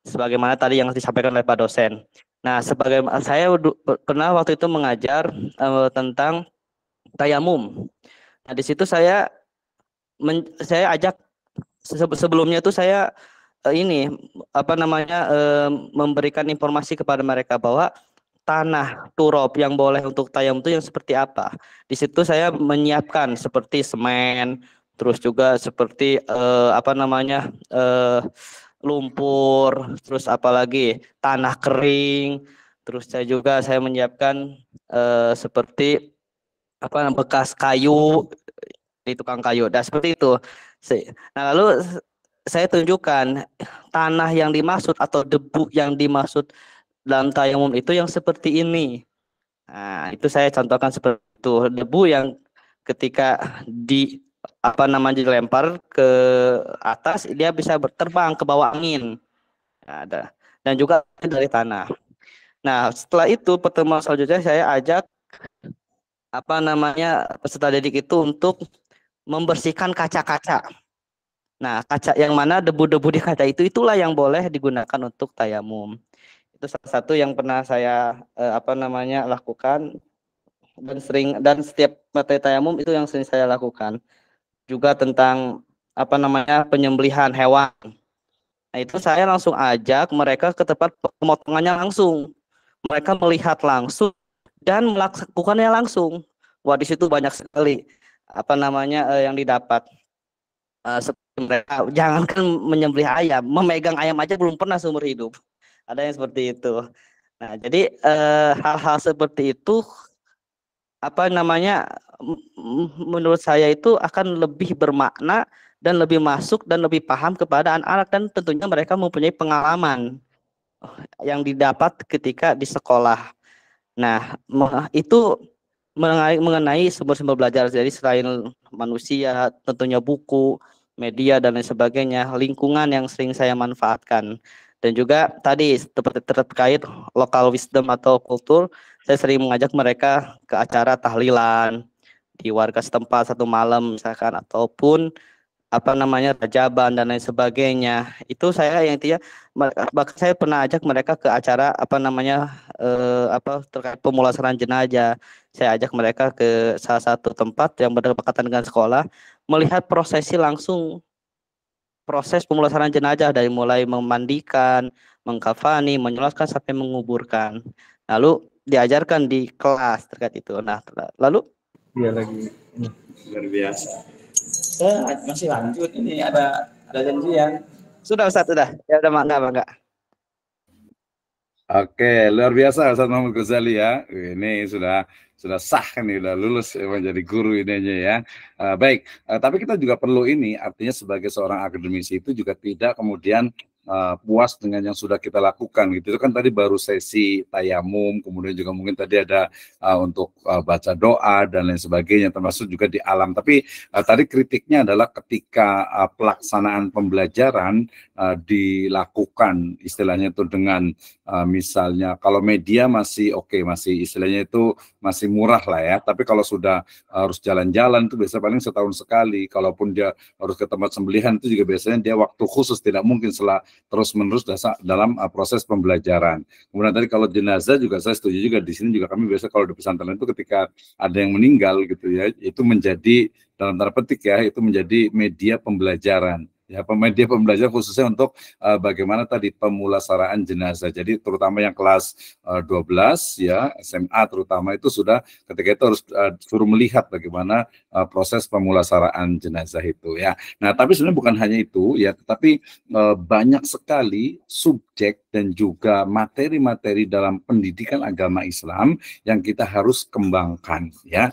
sebagaimana tadi yang disampaikan oleh Pak dosen. Nah, saya pernah waktu itu mengajar tentang tayamum. Nah, di situ saya ajak, sebelumnya itu saya memberikan informasi kepada mereka bahwa tanah turab yang boleh untuk tayamum itu yang seperti apa. Di situ saya menyiapkan seperti semen, terus juga seperti lumpur, terus apalagi tanah kering, terus saya menyiapkan seperti bekas kayu di tukang kayu. Nah, seperti itu. Nah, lalu saya tunjukkan tanah yang dimaksud atau debu yang dimaksud dalam tayamum itu yang seperti ini. Nah, itu saya contohkan seperti itu. Debu yang ketika dilempar ke atas, dia bisa terbang ke bawah angin. Nah, dan juga dari tanah. Nah, setelah itu pertemuan selanjutnya saya ajak peserta didik itu untuk membersihkan kaca-kaca. Nah, kaca yang mana debu-debu di kaca itulah yang boleh digunakan untuk tayamum. Itu salah satu yang pernah saya lakukan dan setiap materi tayamum itu yang sering saya lakukan. Juga tentang penyembelihan hewan. Nah, itu saya langsung ajak mereka ke tempat pemotongannya langsung. Mereka melihat langsung dan melakukannya langsung. Wah, di situ banyak sekali yang didapat. Mereka jangankan menyembelih ayam, memegang ayam aja belum pernah seumur hidup. Ada yang seperti itu. Nah, jadi hal-hal seperti itu menurut saya itu akan lebih bermakna dan lebih masuk dan lebih paham kepada anak-anak, dan tentunya mereka mempunyai pengalaman yang didapat ketika di sekolah. Nah, itu mengenai sumber-sumber belajar. Jadi selain manusia, tentunya buku, media dan lain sebagainya, lingkungan yang sering saya manfaatkan. Dan juga tadi seperti terkait lokal wisdom atau kultur, saya sering mengajak mereka ke acara tahlilan di warga setempat satu malam misalkan, ataupun rajaban dan lain sebagainya. Itu saya yang bahkan saya pernah ajak mereka ke acara terkait pemulasaran jenazah. Saya ajak mereka ke salah satu tempat yang berdekatan dengan sekolah, melihat prosesi langsung, proses pemulasaran jenazah dari mulai memandikan, mengkafani, menyolatkan sampai menguburkan. Lalu diajarkan di kelas terkait itu. Nah, lalu dia lagi luar biasa. Saya masih lanjut, ini ada janjian. Sudah Ustaz, sudah. Ya udah, enggak. Oke, luar biasa Ustaz Muhammad Ghazali ya. Ini sudah sah nih, udah lulus menjadi guru ini aja ya. Baik, tapi kita juga perlu artinya sebagai seorang akademisi itu juga tidak kemudian puas dengan yang sudah kita lakukan gitu. Itu kan tadi baru sesi tayamum, kemudian juga mungkin tadi ada untuk baca doa dan lain sebagainya, termasuk juga di alam. Tapi tadi kritiknya adalah ketika pelaksanaan pembelajaran dilakukan istilahnya itu dengan misalnya kalau media masih oke, masih istilahnya itu masih murah lah ya. Tapi kalau sudah harus jalan-jalan itu biasanya paling setahun sekali. Kalaupun dia harus ke tempat sembelihan itu juga biasanya dia waktu khusus, tidak mungkin terus-menerus dalam proses pembelajaran. Kemudian tadi kalau jenazah juga saya setuju juga, di sini juga kami biasa kalau di pesantren itu ketika ada yang meninggal gitu ya, itu menjadi dalam tanda petik ya, itu menjadi media pembelajaran. ya, media pembelajaran khususnya untuk bagaimana tadi pemulasaraan jenazah. Jadi terutama yang kelas 12 ya, SMA terutama itu sudah ketika itu harus suruh melihat bagaimana proses pemulasaraan jenazah itu ya. Nah, tapi sebenarnya bukan hanya itu ya, tetapi banyak sekali subjek dan juga materi-materi dalam pendidikan agama Islam yang kita harus kembangkan ya.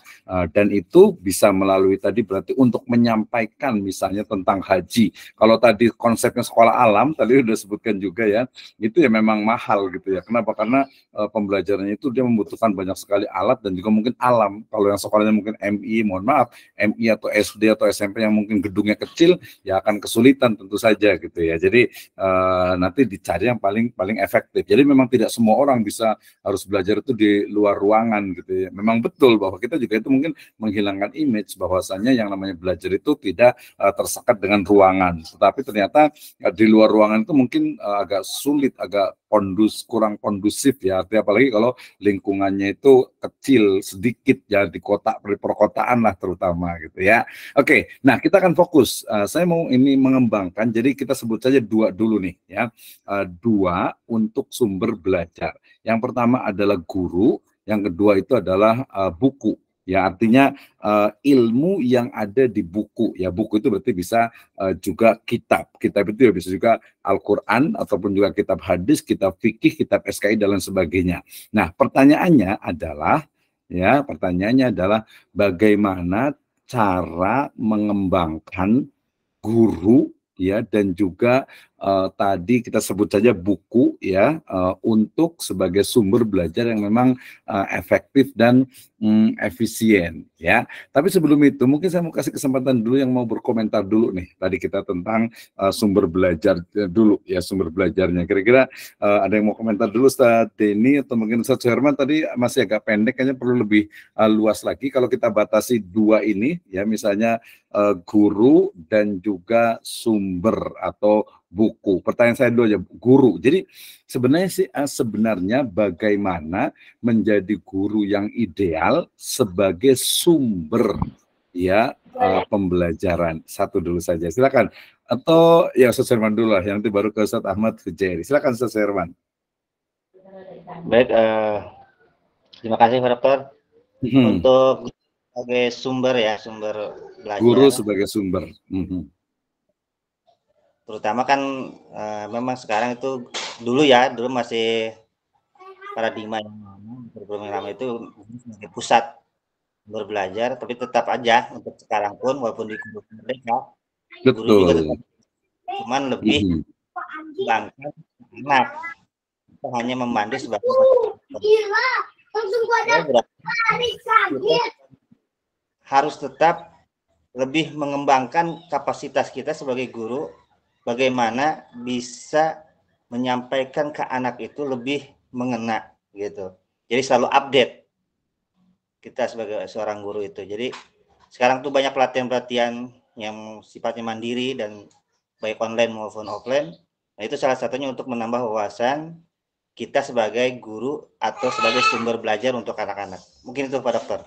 Dan itu bisa melalui tadi berarti untuk menyampaikan misalnya tentang haji. Kalau tadi konsepnya sekolah alam, tadi sudah sebutkan juga ya, itu ya memang mahal gitu ya. Kenapa? Karena pembelajarannya itu dia membutuhkan banyak sekali alat dan juga mungkin alam. Kalau yang sekolahnya mungkin MI, mohon maaf, MI atau SD atau SMP yang mungkin gedungnya kecil, ya akan kesulitan tentu saja gitu ya. Jadi nanti dicari yang paling efektif. Jadi memang tidak semua orang bisa harus belajar itu di luar ruangan gitu ya. Memang betul bahwa kita juga itu mungkin menghilangkan image bahwasannya yang namanya belajar itu tidak tersekat dengan ruangan. Tetapi ternyata di luar ruangan itu mungkin agak sulit, agak kurang kondusif ya. Artinya apalagi kalau lingkungannya itu kecil sedikit ya, di kota, di perkotaan lah terutama gitu ya. Oke, nah kita akan fokus. Saya mau ini mengembangkan. Jadi kita sebut saja dua dulu nih ya. Dua untuk sumber belajar. Yang pertama adalah guru, yang kedua itu adalah buku. Ya, artinya ilmu yang ada di buku. Ya, buku itu berarti bisa juga kitab. Kitab itu ya bisa juga Al-Quran ataupun juga kitab hadis, kitab fikih, kitab SKI dan lain sebagainya. Nah, pertanyaannya adalah bagaimana cara mengembangkan guru ya dan juga tadi kita sebut saja buku ya untuk sebagai sumber belajar yang memang efektif dan efisien ya. Tapi sebelum itu mungkin saya mau kasih kesempatan dulu yang mau berkomentar dulu nih. Tadi kita tentang sumber belajar dulu ya, sumber belajarnya. Kira-kira ada yang mau komentar dulu Ustaz Denny atau mungkin Ustaz Herman? Tadi masih agak pendek, kayaknya perlu lebih luas lagi. Kalau kita batasi dua ini ya, misalnya guru dan juga sumber atau buku. Pertanyaan saya dulu aja, guru. Jadi sebenarnya bagaimana menjadi guru yang ideal sebagai sumber ya pembelajaran. Satu dulu saja. Silakan. Atau ya Ustaz Herman dulu lah, yang nanti baru ke Ustaz Ahmad Fujeri. Silakan Ustaz Herman. Baik, terima kasih Pak Dokter. Untuk sebagai sumber ya, sumber belajar. Guru sebagai sumber. Terutama kan memang sekarang itu dulu masih paradigma yang lama itu sebagai pusat berbelajar, tapi tetap aja untuk sekarang pun walaupun di guru mereka, guru juga tetap, cuman lebih bangsa anak, kita hanya memandu sebagai harus tetap lebih mengembangkan kapasitas kita sebagai guru. Bagaimana bisa menyampaikan ke anak itu lebih mengena gitu. Jadi selalu update kita sebagai seorang guru itu. Jadi sekarang tuh banyak pelatihan-pelatihan yang sifatnya mandiri dan baik online maupun offline. Nah, itu salah satunya untuk menambah wawasan kita sebagai guru atau sebagai sumber belajar untuk anak-anak. Mungkin itu Pak Dokter.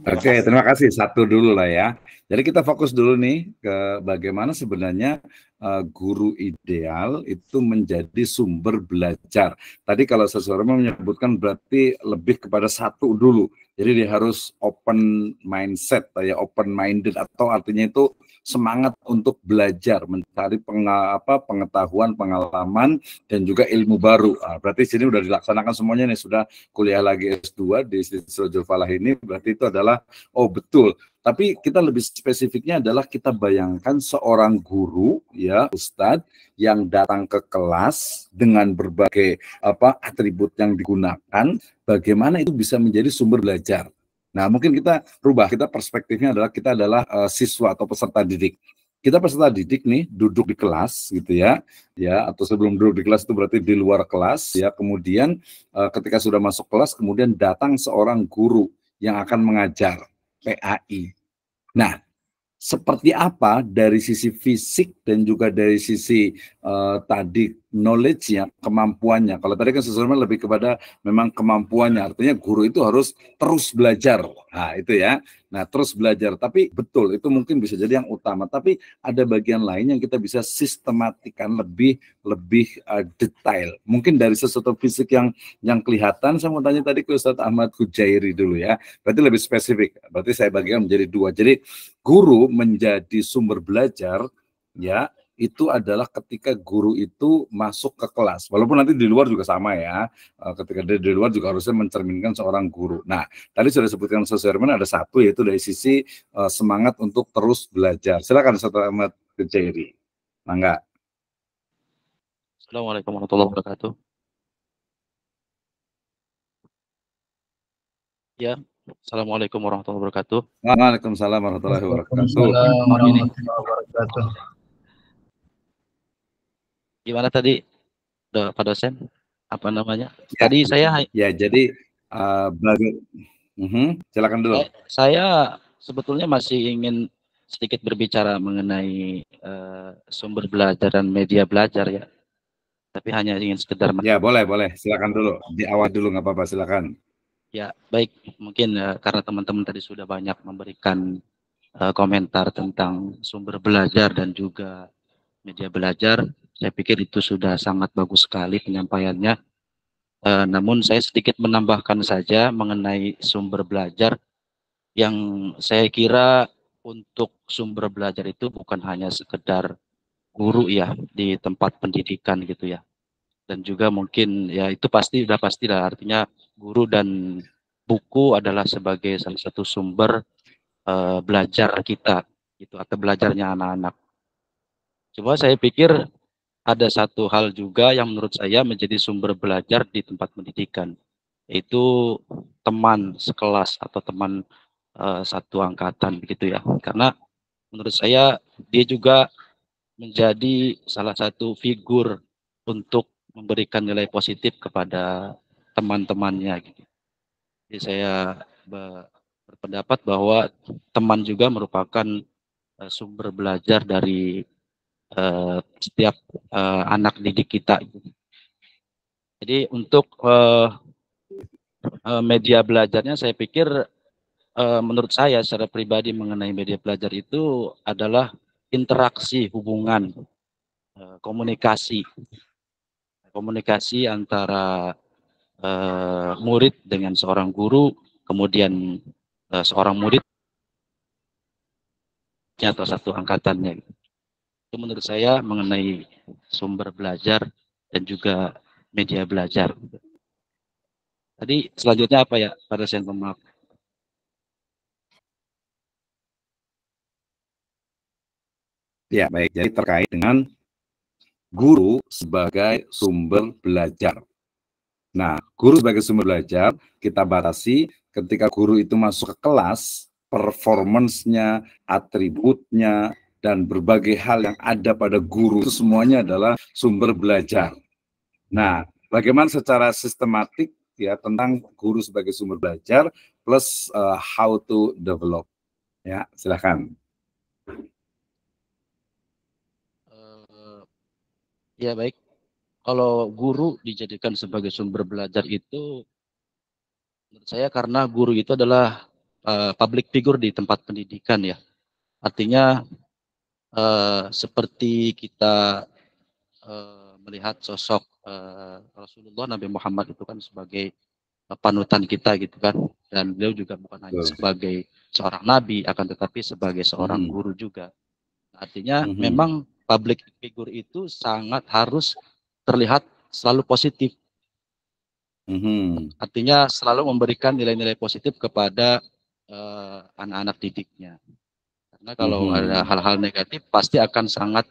Oke, terima kasih. Satu dulu lah ya. Jadi kita fokus dulu nih ke bagaimana sebenarnya guru ideal itu menjadi sumber belajar. Tadi kalau seseorang menyebutkan berarti lebih kepada satu dulu. Jadi dia harus open mindset, ya open minded, atau artinya itu semangat untuk belajar, mencari pengetahuan, pengalaman, dan juga ilmu baru. Berarti sini sudah dilaksanakan semuanya nih, sudah kuliah lagi S2 di Sirajul Falah ini, berarti itu adalah, oh betul. Tapi kita lebih spesifiknya adalah kita bayangkan seorang guru, ya Ustadz, yang datang ke kelas dengan berbagai atribut yang digunakan, bagaimana itu bisa menjadi sumber belajar. Nah, mungkin kita rubah, kita perspektifnya adalah kita adalah siswa atau peserta didik. Kita peserta didik nih duduk di kelas gitu ya, atau sebelum duduk di kelas itu berarti di luar kelas ya. Kemudian ketika sudah masuk kelas, kemudian datang seorang guru yang akan mengajar PAI. Nah, seperti apa dari sisi fisik dan juga dari sisi tadi knowledge-nya, kemampuannya. Kalau tadi kan sesuatu lebih kepada memang kemampuannya, artinya guru itu harus terus belajar. Nah, itu ya. Nah, terus belajar. Tapi betul, itu mungkin bisa jadi yang utama. Tapi ada bagian lain yang kita bisa sistematikan lebih detail. Mungkin dari sesuatu fisik yang kelihatan, saya mau tanya tadi ke Ustadz Ahmad Hujairi dulu ya. Berarti lebih spesifik. Berarti saya bagikan menjadi dua. Jadi guru menjadi sumber belajar, ya, itu adalah ketika guru itu masuk ke kelas. Walaupun nanti di luar juga sama ya. Ketika di luar juga harusnya mencerminkan seorang guru. Nah, tadi sudah disebutkan Ustaz Herman ada satu, yaitu dari sisi semangat untuk terus belajar. Silakan Ustaz Ahmad Hujairi. Mangga. Assalamualaikum warahmatullahi wabarakatuh. Ya, Assalamualaikum warahmatullahi wabarakatuh. Waalaikumsalam warahmatullahi wabarakatuh. Gimana tadi, Pak dosen? Apa namanya? Ya, tadi saya ya jadi silakan dulu. Saya sebetulnya masih ingin sedikit berbicara mengenai sumber belajar dan media belajar ya. Tapi hanya ingin sekedar. Ya boleh, silakan dulu. Di awal dulu nggak apa-apa, silakan. Ya baik, mungkin karena teman-teman tadi sudah banyak memberikan komentar tentang sumber belajar dan juga media belajar. Saya pikir itu sudah sangat bagus sekali penyampaiannya. Namun saya sedikit menambahkan saja mengenai sumber belajar yang saya kira untuk sumber belajar itu bukan hanya sekedar guru ya di tempat pendidikan gitu ya. Dan juga mungkin ya itu sudah pasti lah, artinya guru dan buku adalah sebagai salah satu sumber belajar kita gitu, atau belajarnya anak-anak. Cuma saya pikir ada satu hal juga yang menurut saya menjadi sumber belajar di tempat pendidikan, yaitu teman sekelas atau teman satu angkatan begitu ya. Karena menurut saya dia juga menjadi salah satu figur untuk memberikan nilai positif kepada teman-temannya gitu. Jadi saya berpendapat bahwa teman juga merupakan sumber belajar dari setiap anak didik kita. Jadi untuk media belajarnya saya pikir menurut saya secara pribadi mengenai media belajar itu adalah interaksi, hubungan, komunikasi antara murid dengan seorang guru, kemudian seorang murid atau satu angkatannya. Itu menurut saya mengenai sumber belajar dan juga media belajar. Tadi selanjutnya apa ya, Pak dosen, pemaaf? Ya baik, jadi terkait dengan guru sebagai sumber belajar. Nah, guru sebagai sumber belajar kita batasi ketika guru itu masuk ke kelas, performance-nya, atributnya, dan berbagai hal yang ada pada guru itu semuanya adalah sumber belajar. Nah, bagaimana secara sistematik ya tentang guru sebagai sumber belajar plus how to develop. Ya, silakan. Ya baik, kalau guru dijadikan sebagai sumber belajar itu menurut saya karena guru itu adalah public figure di tempat pendidikan ya. Artinya seperti kita melihat sosok Rasulullah Nabi Muhammad itu kan sebagai panutan kita gitu kan, dan beliau juga bukan hanya sebagai seorang nabi akan tetapi sebagai seorang guru juga. Artinya memang public figure itu sangat harus terlihat selalu positif. Artinya selalu memberikan nilai-nilai positif kepada anak-anak didiknya. Karena kalau ada hal-hal negatif pasti akan sangat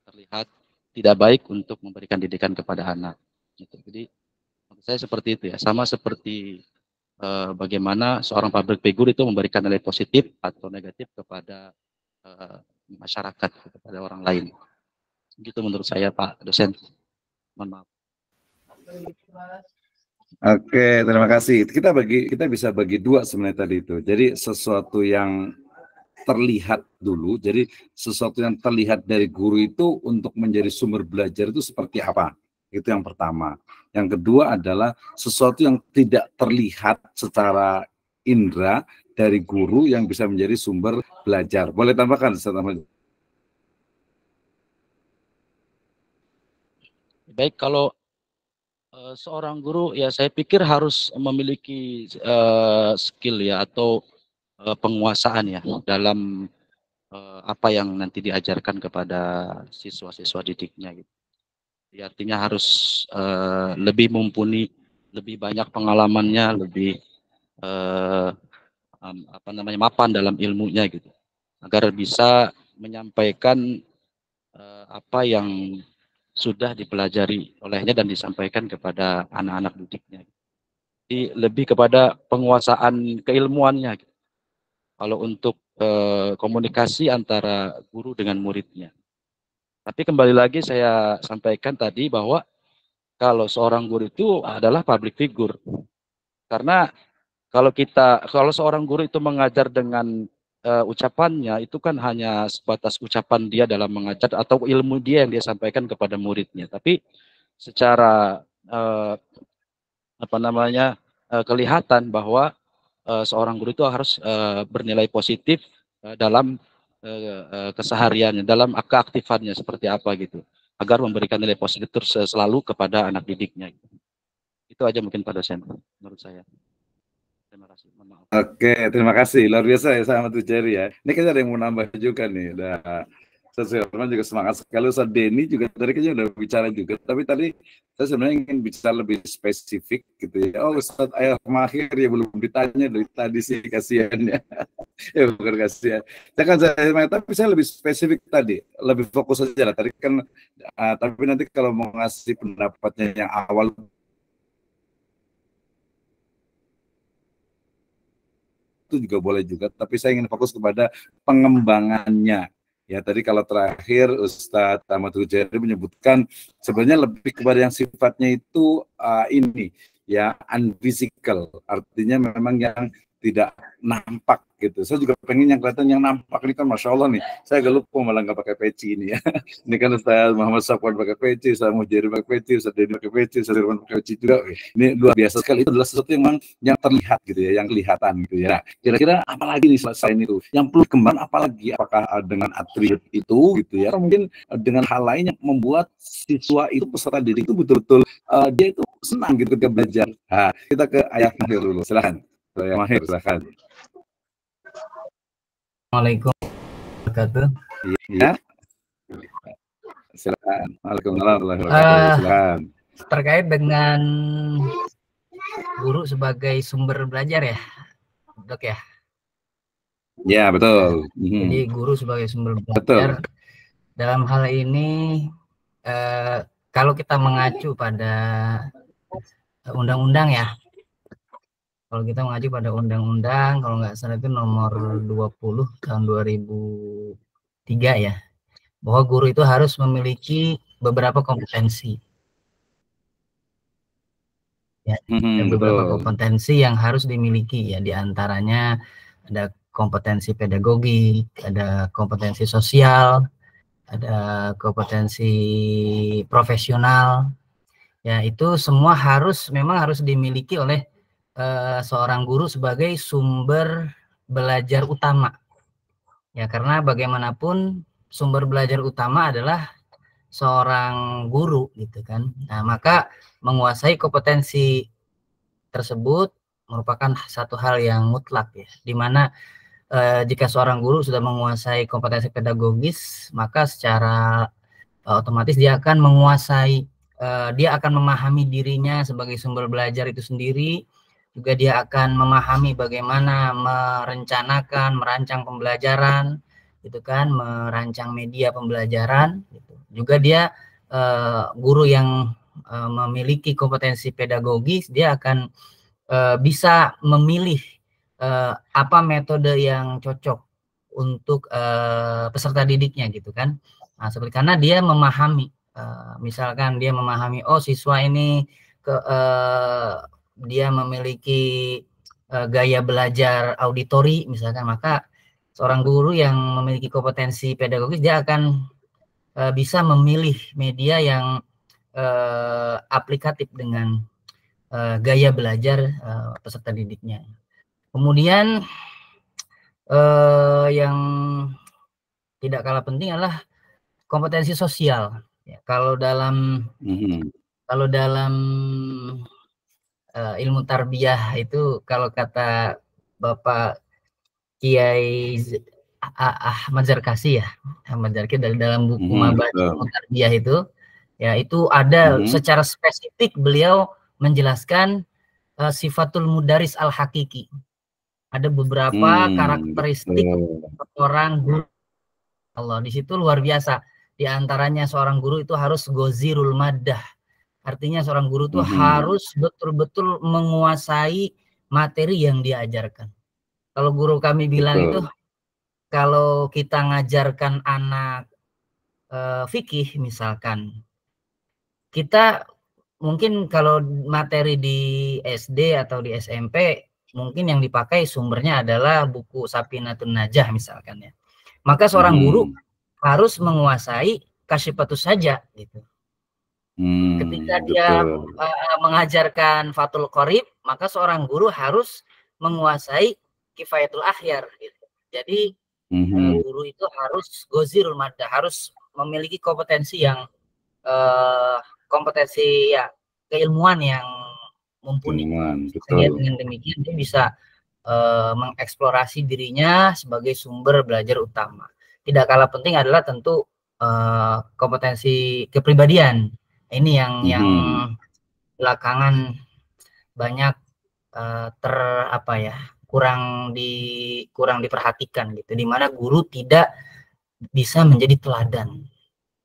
terlihat tidak baik untuk memberikan didikan kepada anak. Gitu. Jadi menurut saya seperti itu ya. Sama seperti bagaimana seorang public figure itu memberikan nilai positif atau negatif kepada masyarakat, kepada orang lain. Gitu menurut saya Pak dosen. Mohon maaf. Oke, terima kasih. Kita bisa bagi dua sebenarnya tadi itu. Jadi sesuatu yang terlihat dulu. Jadi sesuatu yang terlihat dari guru itu untuk menjadi sumber belajar itu seperti apa? Itu yang pertama. Yang kedua adalah sesuatu yang tidak terlihat secara indera dari guru yang bisa menjadi sumber belajar. Boleh tambahkan, Ustaz Ahmad? Baik, kalau seorang guru ya saya pikir harus memiliki skill ya atau penguasaan ya dalam apa yang nanti diajarkan kepada siswa-siswa didiknya gitu. Ya, artinya harus lebih mumpuni, lebih banyak pengalamannya, lebih mapan dalam ilmunya gitu, agar bisa menyampaikan apa yang sudah dipelajari olehnya dan disampaikan kepada anak-anak didiknya. Jadi lebih kepada penguasaan keilmuannya gitu. Kalau untuk komunikasi antara guru dengan muridnya. Tapi kembali lagi saya sampaikan tadi bahwa kalau seorang guru itu adalah public figure. Karena kalau seorang guru itu mengajar dengan ucapannya, itu kan hanya sebatas ucapan dia dalam mengajar atau ilmu dia yang dia sampaikan kepada muridnya. Tapi secara kelihatan bahwa seorang guru itu harus bernilai positif dalam kesehariannya, dalam keaktifannya seperti apa gitu, agar memberikan nilai positif terus selalu kepada anak didiknya. Itu aja mungkin pada saya, menurut saya. Terima kasih. Maaf. Oke, terima kasih. Luar biasa ya sama tuh Jerry ya. Ini kayaknya ada yang mau nambah juga nih. Udah Firman juga semangat sekali. Ustaz Denny juga tadi kayaknya udah bicara juga. Tapi tadi saya sebenarnya ingin bicara lebih spesifik gitu ya. Oh, Ustaz Ayah Mahir ya belum ditanya dari tadi sih, kasihan ya. Ya bukan kasihan. Tapi saya lebih spesifik tadi, lebih fokus aja lah. Tadi kan, tapi nanti kalau mau ngasih pendapatnya yang awal itu juga boleh juga, tapi saya ingin fokus kepada pengembangannya. Ya, tadi kalau terakhir Ustadz Ahmad Hujairi menyebutkan sebenarnya lebih kepada yang sifatnya itu ini ya, unphysical, artinya memang yang tidak nampak gitu. Saya juga pengen yang kelihatan yang nampak ini kan, masya Allah nih. Saya agak lupa malah nggak pakai peci ini ya. Ini kan Ustaz Muhammad Safwan pakai peci, Ustaz Mujahir pakai peci, Ustaz Denny pakai peci, Ustaz Irwan pakai peci juga. Ini luar biasa sekali. Itu adalah sesuatu yang terlihat gitu ya, yang kelihatan gitu ya. Nah, kira-kira apalagi nih selain itu yang perlu kembang, apalagi apakah dengan atribut itu gitu ya, atau mungkin dengan hal lain yang membuat siswa itu, peserta didik itu betul-betul dia itu senang gitu ketika belajar. Nah, kita ke Ayah Mahir dulu, silahkan. Ayah Mahir, silahkan. Assalamualaikum warahmatullahi wabarakatuh. Iya. Silakan. Waalaikumsalam warahmatullahi wabarakatuh. Silakan. Terkait dengan guru sebagai sumber belajar ya, Dok ya? Ya, betul. Jadi guru sebagai sumber belajar. Betul. Dalam hal ini kalau kita mengacu pada undang-undang ya, kalau kita mengacu pada undang-undang, kalau nggak salah itu nomor 20 tahun 2003 ya, bahwa guru itu harus memiliki beberapa kompetensi. Ya, ada beberapa kompetensi yang harus dimiliki ya, diantaranya ada kompetensi pedagogik, ada kompetensi sosial, ada kompetensi profesional. Ya, itu semua memang harus dimiliki oleh seorang guru sebagai sumber belajar utama. Ya, karena bagaimanapun sumber belajar utama adalah seorang guru gitu kan. Nah, maka menguasai kompetensi tersebut merupakan satu hal yang mutlak ya, di mana jika seorang guru sudah menguasai kompetensi pedagogis, maka secara otomatis dia akan menguasai, dia akan memahami dirinya sebagai sumber belajar itu sendiri. Juga dia akan memahami bagaimana merencanakan, merancang pembelajaran, gitu kan, merancang media pembelajaran. Gitu. Juga dia guru yang memiliki kompetensi pedagogis, dia akan bisa memilih apa metode yang cocok untuk peserta didiknya, gitu kan. Nah, seperti karena dia memahami, misalkan dia memahami, oh siswa ini dia memiliki gaya belajar auditori misalkan, maka Seorang guru yang memiliki kompetensi pedagogis, dia akan bisa memilih media yang aplikatif dengan gaya belajar peserta didiknya. Kemudian yang tidak kalah penting adalah kompetensi sosial. Ya, kalau dalam ilmu tarbiyah itu, kalau kata Bapak Kiai Ahmad Zarkasi ya, Ahmad Zarkasi dalam buku Mabadi Ilmu Tarbiyah itu, ya itu ada secara spesifik beliau menjelaskan sifatul mudaris al-hakiki. Ada beberapa karakteristik orang guru Allah di situ luar biasa. Di antaranya seorang guru itu harus gozirul maddah. Artinya seorang guru itu harus betul-betul menguasai materi yang diajarkan. Kalau guru kami bilang itu, kalau kita ngajarkan anak fikih misalkan, kita mungkin kalau materi di SD atau di SMP, mungkin yang dipakai sumbernya adalah buku Safinatun Najah misalkan ya. Maka seorang guru harus menguasai Kasyifatus Saja gitu. Ketika dia mengajarkan Fathul Qorib, maka seorang guru harus menguasai Kifayatul Akhyar gitu. Jadi guru itu harus gozirul maddah, harus memiliki kompetensi yang kompetensi ya keilmuan yang mumpuni. Dengan demikian dia bisa mengeksplorasi dirinya sebagai sumber belajar utama. Tidak kalah penting adalah tentu kompetensi kepribadian. Ini yang belakangan banyak kurang diperhatikan gitu, di mana guru tidak bisa menjadi teladan.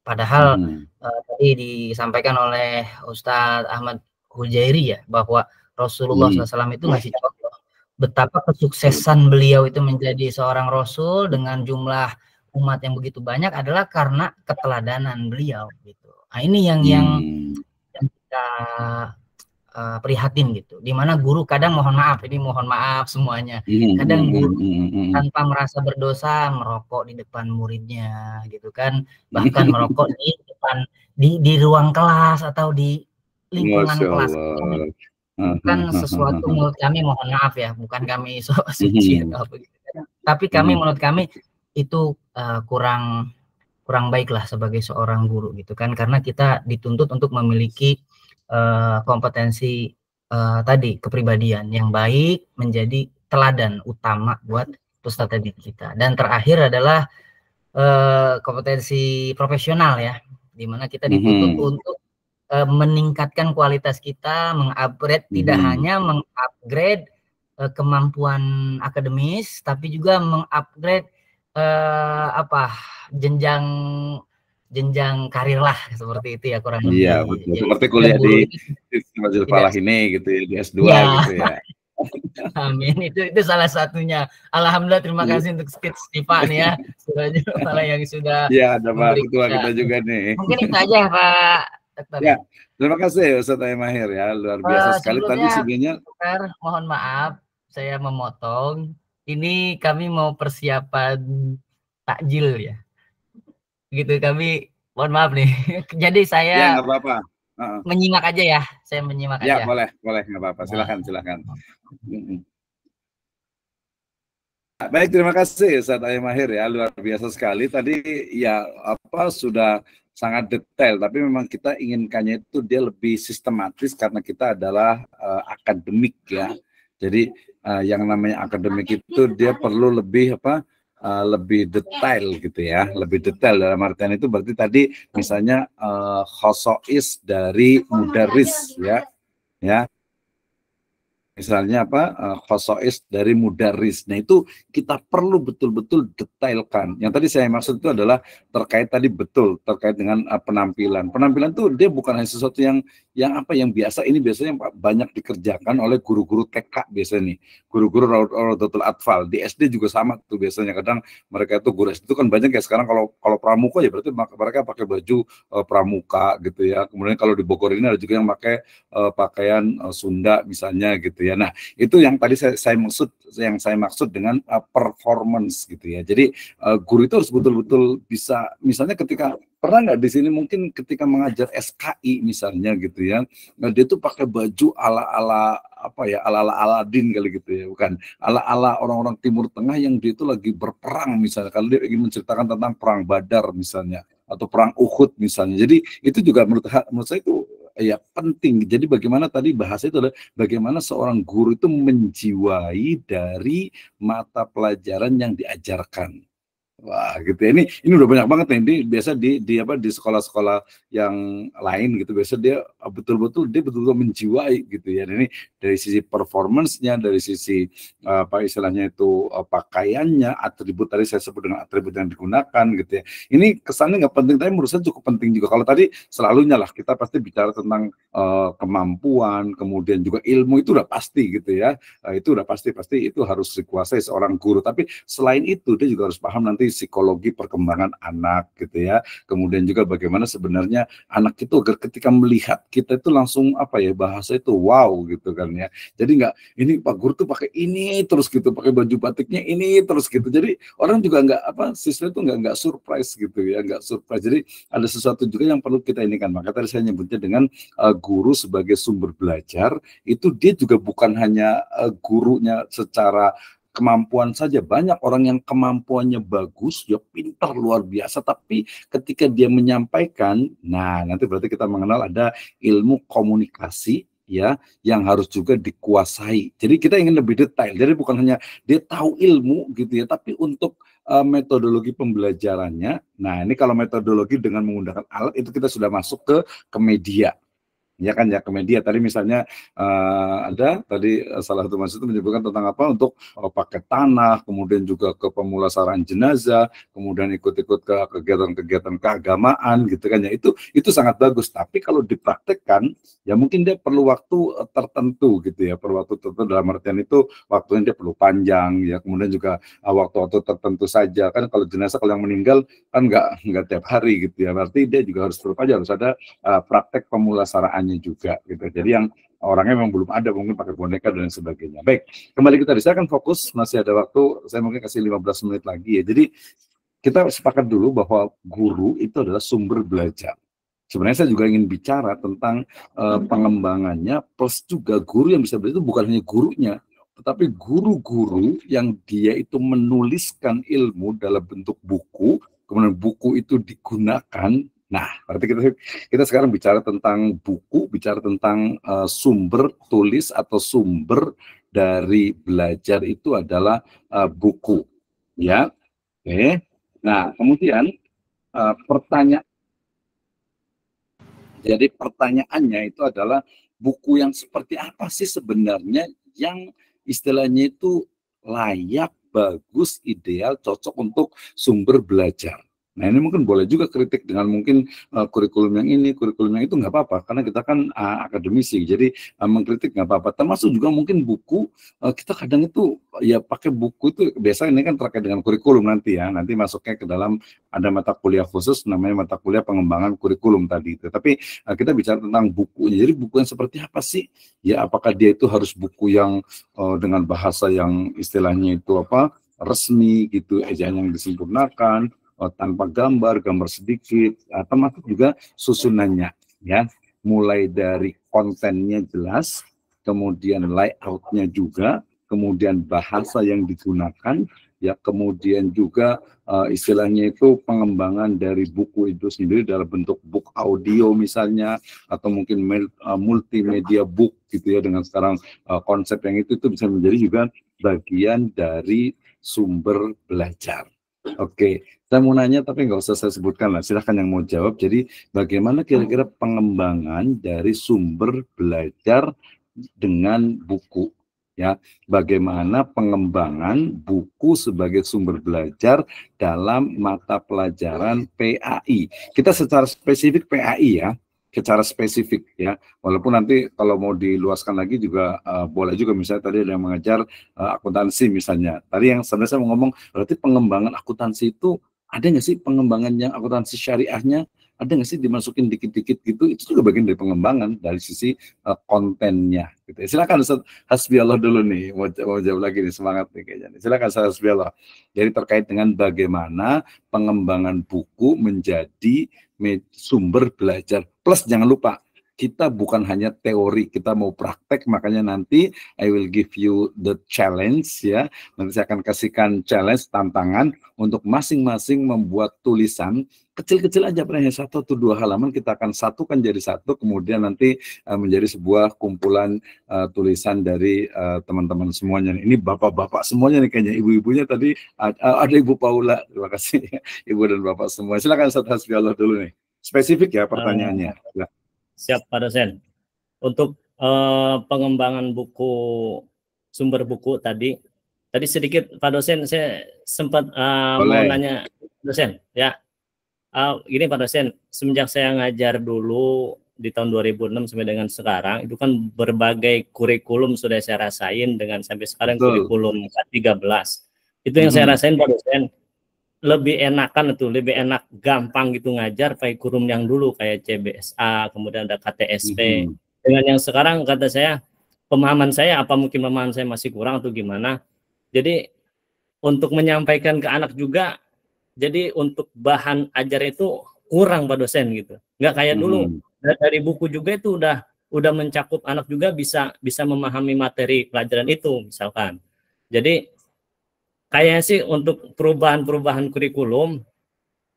Padahal tadi disampaikan oleh Ustadz Ahmad Hujairi ya, bahwa Rasulullah SAW itu ngasih contoh betapa kesuksesan beliau itu menjadi seorang rasul dengan jumlah umat yang begitu banyak adalah karena keteladanan beliau gitu. Nah, ini yang kita prihatin gitu, dimana guru kadang mohon maaf semuanya, kadang guru tanpa merasa berdosa merokok di depan muridnya gitu kan, bahkan merokok di depan di ruang kelas atau di lingkungan kelas. Bukan sesuatu menurut kami, mohon maaf ya, bukan kami suci atau begitu, tapi kami menurut kami itu kurang baiklah sebagai seorang guru gitu kan, karena kita dituntut untuk memiliki kompetensi tadi kepribadian yang baik, menjadi teladan utama buat peserta didik kita. Dan terakhir adalah kompetensi profesional ya, dimana kita dituntut untuk meningkatkan kualitas kita, mengupgrade, tidak hanya mengupgrade kemampuan akademis, tapi juga mengupgrade jenjang karir lah, seperti itu ya kurang lebih. Iya betul. Jadi, seperti kuliah di Masjid Falah ini gitu ya, di S2 gitu ya. Amin, itu salah satunya. Alhamdulillah, terima kasih untuk Pak nih ya, malah yang sudah. Iya, ada Pak Ketua kita juga nih. Mungkin itu aja Pak Dokter. Ya, terima kasih Ustaz Mahir ya, luar biasa sekali tadi sebenarnya. Mohon maaf, saya memotong. Ini kami mau persiapan takjil ya. Gitu, kami mohon maaf nih. Jadi saya nggak apa-apa. Menyimak aja ya. Saya menyimak aja. Ya, boleh nggak apa-apa. Silakan. Baik, terima kasih Ustaz Mahir ya, luar biasa sekali. Tadi ya sudah sangat detail, tapi memang kita inginkannya itu dia lebih sistematis karena kita adalah akademik ya. Jadi yang namanya akademik itu dia perlu lebih lebih detail gitu ya, lebih detail dalam artian itu berarti tadi misalnya khosois dari mudaris ya, misalnya khosois dari mudaris. Nah itu kita perlu betul-betul detailkan. Yang tadi saya maksud itu adalah terkait dengan penampilan. Penampilan tuh dia bukan hanya sesuatu yang biasa. Ini biasanya banyak dikerjakan oleh guru-guru TK biasanya nih, guru-guru Raudatul Atfal. Di SD juga sama tuh biasanya. Kadang mereka itu guru SD itu kan banyak ya sekarang, kalau pramuka ya berarti mereka pakai baju pramuka gitu ya. Kemudian kalau di Bogor ini ada juga yang pakai pakaian Sunda misalnya gitu gitu ya. Nah, itu yang tadi saya maksud dengan performance gitu ya. Jadi guru itu harus betul-betul bisa, misalnya ketika pernah nggak di sini mungkin ketika mengajar SKI misalnya gitu ya, nah dia tuh pakai baju ala-ala apa ya, ala-ala Aladin kali gitu ya, bukan ala-ala orang-orang Timur Tengah yang dia itu lagi berperang misalnya, kalau dia ingin menceritakan tentang perang Badar misalnya atau perang Uhud misalnya. Jadi itu juga menurut saya itu ya penting. Jadi bagaimana tadi bahasa itu adalah bagaimana seorang guru itu menjiwai dari mata pelajaran yang diajarkan. Wah, gitu ya. Ini udah banyak banget nih. Ini biasa di sekolah-sekolah yang lain gitu. Biasa dia betul-betul menjiwai gitu ya. Dan ini dari sisi performance-nya, dari sisi apa istilahnya itu pakaiannya, atribut tadi saya sebut dengan atribut yang digunakan gitu ya. Ini kesannya nggak penting, tapi menurut saya cukup penting juga. Kalau tadi selalunya lah kita pasti bicara tentang kemampuan, kemudian juga ilmu itu udah pasti gitu ya. Itu udah pasti itu harus dikuasai seorang guru. Tapi selain itu dia juga harus paham nanti psikologi perkembangan anak gitu ya. Kemudian juga bagaimana sebenarnya anak itu agar ketika melihat kita itu langsung apa ya, bahasa itu wow gitu kan ya. Jadi nggak ini Pak Guru tuh pakai ini terus gitu, pakai baju batiknya ini terus gitu. Jadi orang juga nggak siswa itu nggak surprise gitu ya, nggak surprise. Jadi ada sesuatu juga yang perlu kita ini kan. Maka tadi saya nyebutnya dengan guru sebagai sumber belajar, itu dia juga bukan hanya gurunya secara kemampuan saja. Banyak orang yang kemampuannya bagus, dia pintar luar biasa, tapi ketika dia menyampaikan, nah nanti berarti kita mengenal ada ilmu komunikasi ya yang harus juga dikuasai. Jadi kita ingin lebih detail. Jadi bukan hanya dia tahu ilmu gitu ya, tapi untuk metodologi pembelajarannya. Nah, ini kalau metodologi dengan menggunakan alat itu kita sudah masuk ke media. Ya kan ya, ke media tadi misalnya ada tadi salah satu mahasiswa itu menyebutkan tentang apa untuk pakai tanah, kemudian juga ke pemulasaraan jenazah, kemudian ikut-ikut ke kegiatan-kegiatan keagamaan gitu kan ya, itu sangat bagus. Tapi kalau dipraktekkan ya mungkin dia perlu waktu tertentu gitu ya, perlu waktu tertentu dalam artian itu waktunya dia perlu panjang ya, kemudian juga waktu-waktu tertentu saja kan. Kalau jenazah kalau yang meninggal kan nggak tiap hari gitu ya, berarti dia juga harus ada praktek pemulasaraan juga gitu. Jadi yang orangnya memang belum ada, mungkin pakai boneka dan sebagainya. Baik, kembali kita saya akan fokus, masih ada waktu, saya mungkin kasih 15 menit lagi ya. Jadi kita sepakat dulu bahwa guru itu adalah sumber belajar. Sebenarnya saya juga ingin bicara tentang pengembangannya, plus juga guru yang bisa belajar itu bukan hanya gurunya, tetapi guru-guru yang dia itu menuliskan ilmu dalam bentuk buku, kemudian buku itu digunakan. Nah, berarti kita sekarang bicara tentang buku, bicara tentang sumber tulis atau sumber dari belajar itu adalah buku, ya. Oke. Nah, kemudian pertanyaannya itu adalah buku yang seperti apa sih sebenarnya yang istilahnya itu layak, bagus, ideal, cocok untuk sumber belajar. Nah, ini mungkin boleh juga kritik dengan mungkin kurikulum yang ini, kurikulum yang itu nggak apa-apa, karena kita kan akademisi, jadi mengkritik nggak apa-apa. Termasuk juga mungkin buku, kita kadang itu ya pakai buku itu, biasa ini kan terkait dengan kurikulum nanti ya, nanti masuknya ke dalam ada mata kuliah khusus, namanya mata kuliah pengembangan kurikulum tadi itu. Tapi kita bicara tentang bukunya, jadi buku yang seperti apa sih? Ya, apakah dia itu harus buku yang dengan bahasa yang istilahnya itu apa, resmi gitu, ejaan yang disempurnakan, tanpa gambar sedikit, termasuk juga susunannya ya, mulai dari kontennya jelas, kemudian layoutnya juga, kemudian bahasa yang digunakan ya, kemudian juga istilahnya itu pengembangan dari buku itu sendiri dalam bentuk book audio misalnya, atau mungkin multimedia book gitu ya, dengan sekarang konsep yang itu bisa menjadi juga bagian dari sumber belajar. Oke, saya mau nanya tapi nggak usah saya sebutkan lah, silahkan yang mau jawab. Jadi bagaimana kira-kira pengembangan dari sumber belajar dengan buku? Ya, bagaimana pengembangan buku sebagai sumber belajar dalam mata pelajaran PAI? Kita secara spesifik PAI ya, secara spesifik ya, walaupun nanti kalau mau diluaskan lagi juga boleh juga, misalnya tadi ada yang mengajar akuntansi misalnya. Tadi yang sebenarnya saya mau ngomong, berarti pengembangan akuntansi itu ada nggak sih pengembangan yang akuntansi syariahnya, ada nggak sih dimasukin dikit-dikit gitu, itu juga bagian dari pengembangan dari sisi kontennya gitu. Silakan Ustaz Hasbi Allah dulu nih, mau jawab lagi nih, semangat nih kayaknya. Silakan Ustaz Hasbi Allah. Jadi terkait dengan bagaimana pengembangan buku menjadi sumber belajar, plus jangan lupa kita bukan hanya teori, kita mau praktek, makanya nanti I will give you the challenge ya. Nanti saya akan kasihkan challenge, tantangan untuk masing-masing membuat tulisan kecil-kecil aja, hanya 1 atau 2 halaman, kita akan satukan jadi satu, kemudian nanti menjadi sebuah kumpulan tulisan dari teman-teman semuanya. Ini bapak-bapak semuanya nih kayaknya, ibu-ibunya tadi ada Ibu Paula, terima kasih Ibu dan Bapak semua. Silakan Ustaz Hasbi Allah dulu nih, spesifik ya pertanyaannya. Siap Pak dosen. Untuk pengembangan buku, sumber buku tadi sedikit Pak dosen, saya sempat mau nanya dosen ya. Gini Pak dosen, semenjak saya ngajar dulu di tahun 2006 sampai dengan sekarang, itu kan berbagai kurikulum sudah saya rasain, dengan sampai sekarang kurikulum K13. Itu yang saya rasain Pak dosen, lebih enakan itu, lebih enak, gampang gitu ngajar pakai kurikulum yang dulu kayak CBSA, kemudian ada KTSP. Dengan yang sekarang kata saya, pemahaman saya, apa mungkin pemahaman saya masih kurang atau gimana. Jadi untuk menyampaikan ke anak juga, jadi untuk bahan ajar itu kurang Pak dosen gitu. Nggak kayak dulu, dari buku juga itu udah mencakup, anak juga bisa memahami materi pelajaran itu misalkan. Jadi kayaknya sih untuk perubahan kurikulum,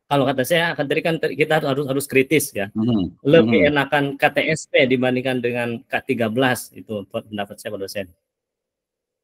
kalau kata saya tadi kan kita harus kritis ya. Lebih enakan KTSP dibandingkan dengan K13, itu pendapat saya Pak dosen.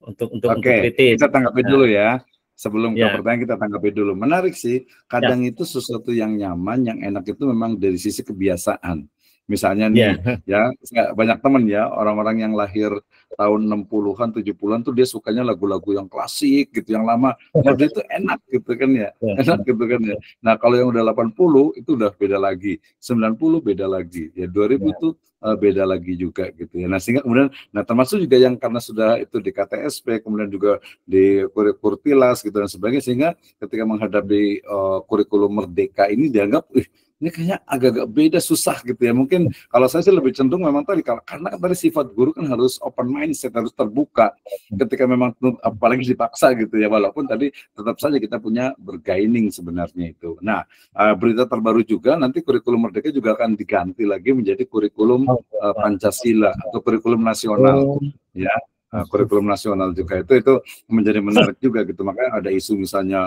Untuk kritis. Kita tanggapi dulu ya. Sebelum ke pertanyaan, kita tanggapi dulu. Menarik sih, kadang itu sesuatu yang nyaman, yang enak itu memang dari sisi kebiasaan. Misalnya nih, ya banyak teman ya, orang-orang yang lahir tahun 60-an, 70-an tuh dia sukanya lagu-lagu yang klasik gitu, yang lama. Nah, itu enak gitu kan ya. Enak gitu kan ya. Nah, kalau yang udah 80 itu udah beda lagi. 90 beda lagi. Ya 2000 itu beda lagi juga gitu ya. Nah, sehingga kemudian termasuk juga yang karena sudah itu di KTSP, kemudian juga di Kurtilas gitu dan sebagainya, sehingga ketika menghadapi kurikulum Merdeka ini dianggap ini kayaknya agak-agak beda, susah gitu ya. Mungkin kalau saya sih lebih cenderung memang tadi, karena tadi sifat guru kan harus open mindset, harus terbuka ketika memang apalagi dipaksa gitu ya, walaupun tadi tetap saja kita punya bergaining sebenarnya itu. Nah, berita terbaru juga nanti kurikulum Merdeka juga akan diganti lagi menjadi kurikulum Pancasila atau kurikulum nasional ya. Kurikulum nasional juga itu menjadi menarik juga gitu. Makanya ada isu misalnya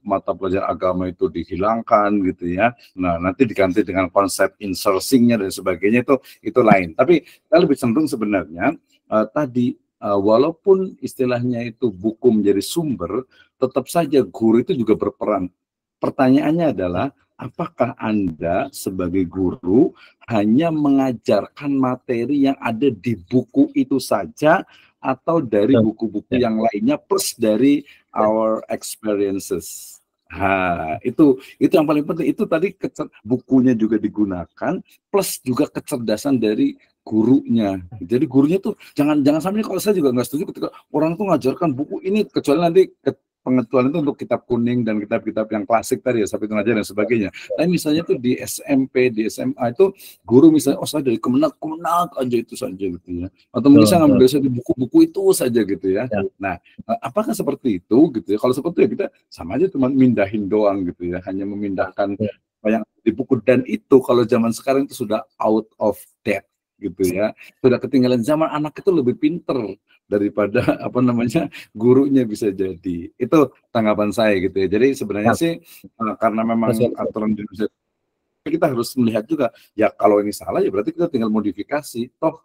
mata pelajaran agama itu dihilangkan gitu ya. Nah, nanti diganti dengan konsep insourcing-nya dan sebagainya, itu lain. Tapi saya lebih cenderung sebenarnya tadi walaupun istilahnya itu buku menjadi sumber, tetap saja guru itu juga berperan. Pertanyaannya adalah, apakah Anda sebagai guru hanya mengajarkan materi yang ada di buku itu saja, atau dari buku-buku yang lainnya plus dari our experiences? Itu yang paling penting. Itu tadi bukunya juga digunakan plus juga kecerdasan dari gurunya. Jadi gurunya tuh jangan sampai, kalau saya juga nggak setuju ketika orang tuh ngajarkan buku ini, kecuali nanti pengetahuan itu untuk kitab kuning dan kitab-kitab yang klasik tadi ya, sampai aja dan sebagainya. Tapi misalnya tuh di SMP, di SMA itu guru misalnya, saya dari Kemenak aja itu saja gitu ya. Atau mungkin saya ngambil dari buku-buku itu saja gitu ya. Nah, apakah seperti itu gitu ya? Kalau seperti itu ya kita sama aja cuma mindahin doang gitu ya, hanya memindahkan yang di buku, dan itu kalau zaman sekarang itu sudah out of date gitu ya. Sudah ketinggalan zaman, anak itu lebih pinter daripada gurunya bisa jadi. Itu tanggapan saya gitu ya. Jadi sebenarnya sih karena memang aturan di Indonesia, kita harus melihat juga ya, kalau ini salah ya berarti kita tinggal modifikasi. Toh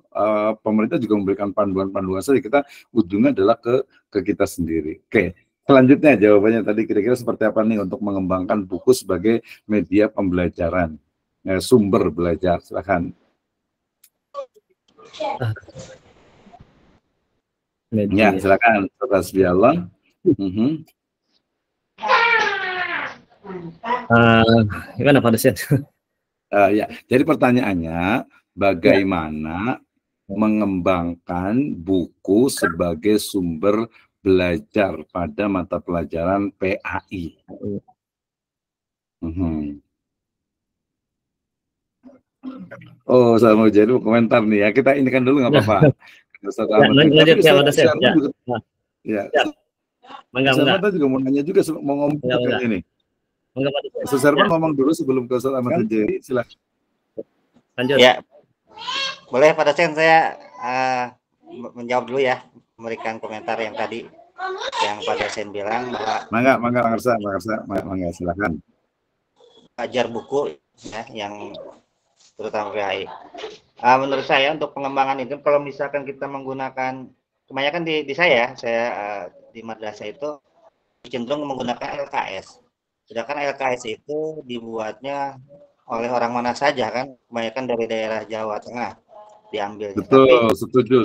pemerintah juga memberikan panduan-panduan saja, kita ujungnya adalah ke kita sendiri. Oke, selanjutnya jawabannya tadi kira-kira seperti apa nih untuk mengembangkan buku sebagai media pembelajaran, sumber belajar. Silakan. Ya, silakan Ustaz Bialon. Gimana Pak dosen? Ya, jadi pertanyaannya bagaimana mengembangkan buku sebagai sumber belajar pada mata pelajaran PAI. Oh, saya mau jadi komentar nih ya. Kita ini kan dulu nggak apa-apa. Lanjut ya, Pak dosen. Ya. Enggak. Saya juga mau nanya juga, mau ngomong kayak ini. Ustaz Herman ngomong dulu sebelum ke Ustaz Ahmad Al-Jairi, silakan. Lanjut. Ya, boleh Pak dosen saya menjawab dulu ya, memberikan komentar yang tadi yang Pak dosen bilang bahwa mangga silakan. Belajar buku ya, yang terutama PAI. Menurut saya untuk pengembangan itu, kalau misalkan kita menggunakan, kebanyakan di saya di madrasah itu cenderung menggunakan LKS. Sedangkan LKS itu dibuatnya oleh orang mana saja kan, kebanyakan dari daerah Jawa Tengah diambil. Betul, tapi, setuju.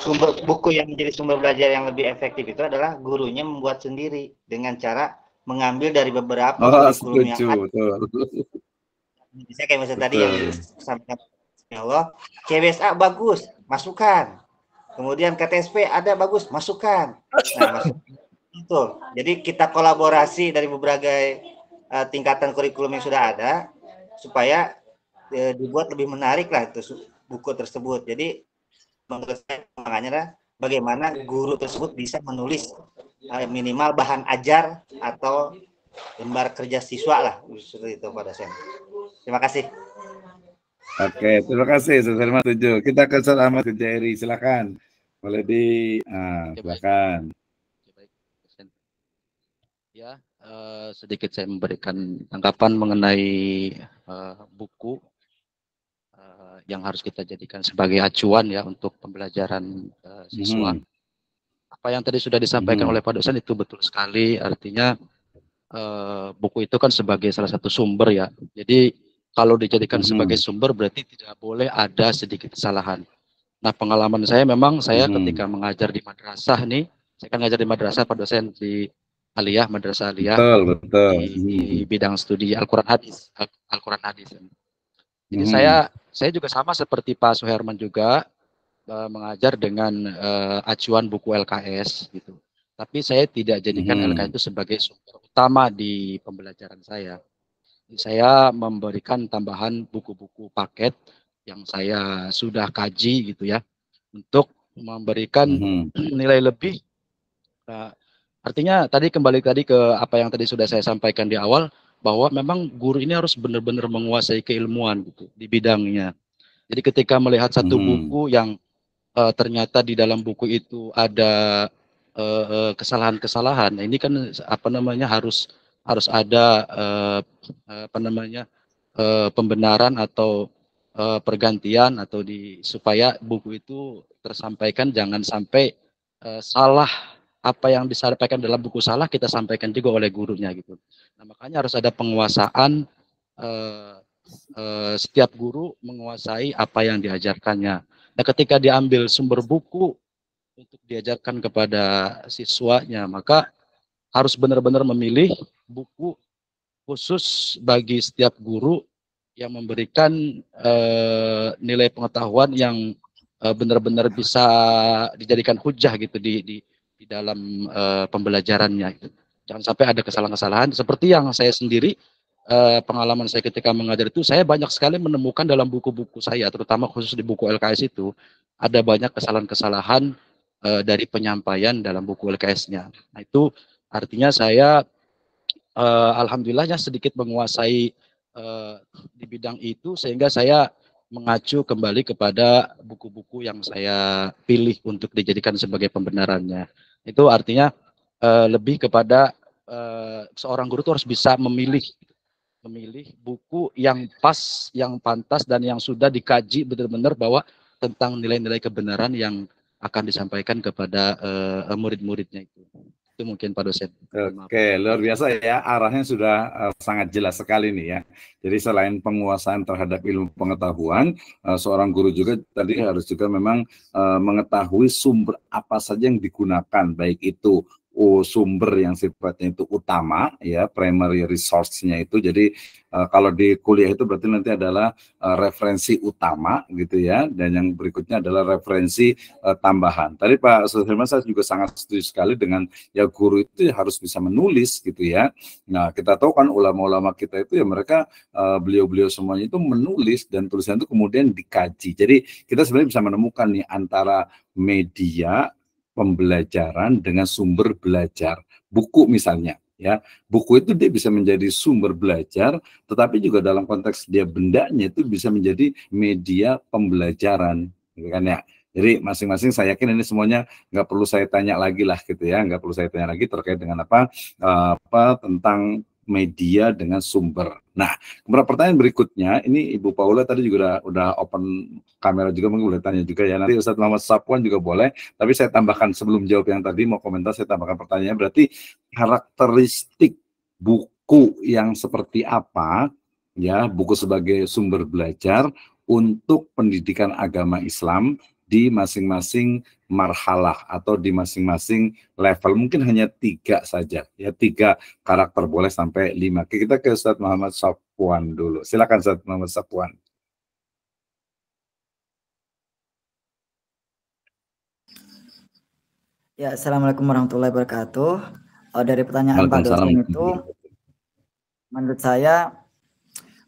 Sumber buku yang menjadi sumber belajar yang lebih efektif itu adalah gurunya membuat sendiri dengan cara mengambil dari beberapa kurikulum yang ada. Bisa kayak misalnya tadi yang disampaikan Allah, CBSA bagus, masukkan. Kemudian KTSP ada bagus, masukkan. Nah, itu. Jadi kita kolaborasi dari berbagai tingkatan kurikulum yang sudah ada supaya dibuat lebih menarik lah itu buku tersebut. Jadi menurut saya makanya bagaimana guru tersebut bisa menulis minimal bahan ajar atau lembar kerja siswa lah, seperti itu Pak dosen. Terima kasih. Oke, terima kasih Ustaz Herman, setuju. Kita ke Ustaz Ahmad Al-Jairi, silakan. Boleh silakan. Ya, sedikit saya memberikan tanggapan mengenai buku yang harus kita jadikan sebagai acuan ya untuk pembelajaran siswa. Apa yang tadi sudah disampaikan oleh Pak dosen itu betul sekali, artinya buku itu kan sebagai salah satu sumber ya. Jadi kalau dijadikan sebagai sumber berarti tidak boleh ada sedikit kesalahan. Nah, pengalaman saya memang saya ketika mengajar di madrasah nih, saya kan ngajar di madrasah Pak dosen di Aliyah, Madrasah Aliyah. Betul. Di bidang studi Al-Quran Hadis. Jadi saya juga sama seperti Pak Suherman juga mengajar dengan acuan buku LKS gitu. Tapi saya tidak jadikan LKS itu sebagai sumber utama di pembelajaran saya. Saya memberikan tambahan buku-buku paket yang saya sudah kaji gitu ya, untuk memberikan nilai lebih. Artinya kembali ke apa yang tadi sudah saya sampaikan di awal, bahwa memang guru ini harus benar-benar menguasai keilmuan gitu di bidangnya. Jadi ketika melihat satu buku yang ternyata di dalam buku itu ada kesalahan-kesalahan, ini kan harus ada pembenaran atau pergantian atau supaya buku itu tersampaikan, jangan sampai salah, apa yang disampaikan dalam buku salah kita sampaikan juga oleh gurunya gitu. Nah, makanya harus ada penguasaan, setiap guru menguasai apa yang diajarkannya. Nah, ketika diambil sumber buku untuk diajarkan kepada siswanya, maka harus benar-benar memilih buku khusus bagi setiap guru yang memberikan nilai pengetahuan yang benar-benar bisa dijadikan hujah gitu di dalam pembelajarannya. Gitu. Jangan sampai ada kesalahan-kesalahan seperti yang saya sendiri, pengalaman saya ketika mengajar itu, saya banyak sekali menemukan dalam buku-buku saya, terutama khusus di buku LKS itu, ada banyak kesalahan-kesalahan dari penyampaian dalam buku LKS-nya. Nah, itu artinya saya alhamdulillahnya sedikit menguasai di bidang itu, sehingga saya mengacu kembali kepada buku-buku yang saya pilih untuk dijadikan sebagai pembenarannya. Itu artinya lebih kepada seorang guru itu harus bisa memilih buku yang pas, yang pantas, dan yang sudah dikaji benar-benar bahwa tentang nilai-nilai kebenaran yang akan disampaikan kepada murid-muridnya itu. Itu mungkin Pak dosen. Oke, luar biasa ya, arahnya sudah sangat jelas sekali nih ya. Jadi selain penguasaan terhadap ilmu pengetahuan, seorang guru juga tadi harus juga memang mengetahui sumber apa saja yang digunakan, baik itu sumber yang sifatnya itu utama, ya, primary resource-nya itu. Jadi kalau di kuliah itu berarti nanti adalah referensi utama gitu ya, dan yang berikutnya adalah referensi tambahan. Tadi Pak Sulaiman saya juga sangat setuju sekali dengan ya guru itu harus bisa menulis gitu ya. Nah, kita tahu kan ulama-ulama kita itu ya mereka beliau-beliau semuanya itu menulis dan tulisan itu kemudian dikaji. Jadi kita sebenarnya bisa menemukan nih antara media pembelajaran dengan sumber belajar. Buku misalnya, ya, buku itu dia bisa menjadi sumber belajar, tetapi juga dalam konteks dia bendanya itu bisa menjadi media pembelajaran, gitu kan ya. Jadi masing-masing saya yakin ini semuanya nggak perlu saya tanya lagi lah gitu ya, nggak perlu saya tanya lagi terkait dengan apa tentang media dengan sumber. Nah, kemudian pertanyaan berikutnya, ini Ibu Paula tadi juga udah open kamera juga, mungkin boleh tanya juga ya. Nanti Ustadz Muhammad Safwan juga boleh, tapi saya tambahkan sebelum jawab yang tadi, mau komentar, saya tambahkan pertanyaan. Berarti karakteristik buku yang seperti apa, ya, buku sebagai sumber belajar untuk pendidikan agama Islam di masing-masing marhalah atau di masing-masing level, mungkin hanya 3 saja ya, 3 karakter, boleh sampai 5. Kita ke Ustadz Muhammad Safwan dulu, silakan Ustadz Muhammad Safwan. Ya, assalamualaikum warahmatullahi wabarakatuh. Dari pertanyaan Pak dosen itu, menurut saya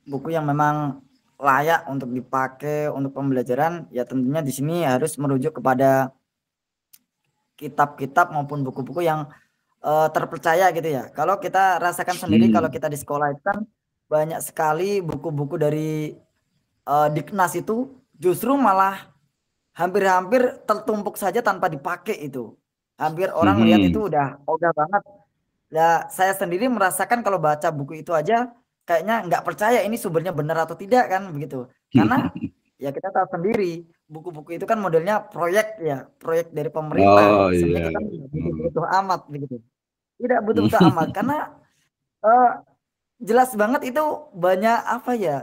buku yang memang layak untuk dipakai untuk pembelajaran ya tentunya di sini harus merujuk kepada kitab-kitab maupun buku-buku yang terpercaya gitu ya. Kalau kita rasakan sendiri kalau kita di sekolah itu kan banyak sekali buku-buku dari Diknas itu justru malah hampir-hampir tertumpuk saja tanpa dipakai itu. Hampir orang lihat itu udah ogah banget. Ya saya sendiri merasakan kalau baca buku itu aja kayaknya nggak percaya ini sumbernya benar atau tidak kan begitu. Karena ya kita tahu sendiri buku-buku itu kan modelnya proyek ya, proyek dari pemerintah. Sebenarnya kita butuh amat begitu. Tidak butuh amat karena jelas banget itu banyak apa ya?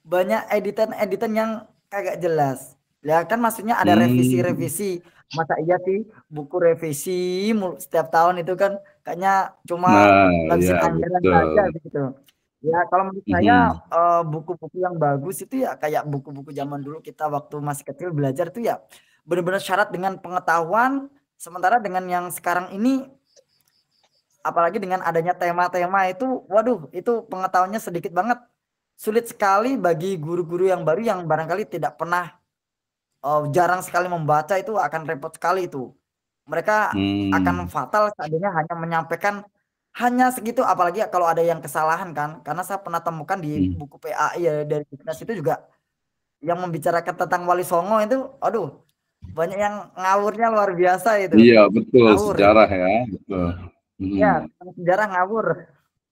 Banyak editan yang kagak jelas. Ya kan maksudnya ada revisi-revisi. Masa iya sih buku revisi setiap tahun itu kan kayaknya cuma ngabisin anggaran saja begitu. Ya kalau menurut saya buku-buku yang bagus itu ya kayak buku-buku zaman dulu kita waktu masih kecil belajar tuh ya benar-benar syarat dengan pengetahuan, sementara dengan yang sekarang ini apalagi dengan adanya tema-tema itu waduh itu pengetahuannya sedikit banget. Sulit sekali bagi guru-guru yang baru yang barangkali tidak pernah jarang sekali membaca itu akan repot sekali itu. Mereka akan fatal seandainya hanya menyampaikan hanya segitu, apalagi kalau ada yang kesalahan kan, karena saya pernah temukan di buku PAI ya dari Diknas itu juga yang membicarakan tentang Wali Songo itu, aduh banyak yang ngawurnya luar biasa itu. Iya betul, ngawur. Sejarah ya, betul. Ya sejarah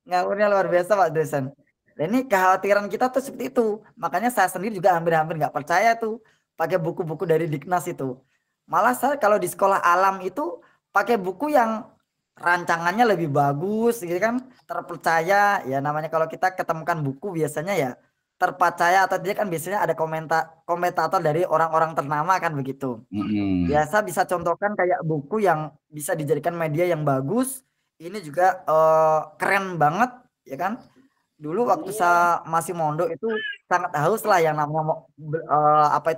ngawurnya luar biasa Pak dosen. Dan ini kekhawatiran kita tuh seperti itu, makanya saya sendiri juga hampir-hampir nggak percaya tuh pakai buku-buku dari Diknas itu. Malah saya kalau di sekolah alam itu pakai buku yang rancangannya lebih bagus gitu kan, terpercaya ya, namanya kalau kita ketemukan buku biasanya ya terpercaya atau tidak kan biasanya ada komentator dari orang-orang ternama kan begitu. Biasa bisa contohkan kayak buku yang bisa dijadikan media yang bagus, ini juga keren banget ya kan. Dulu waktu saya masih mondok itu sangat haus lah yang namanya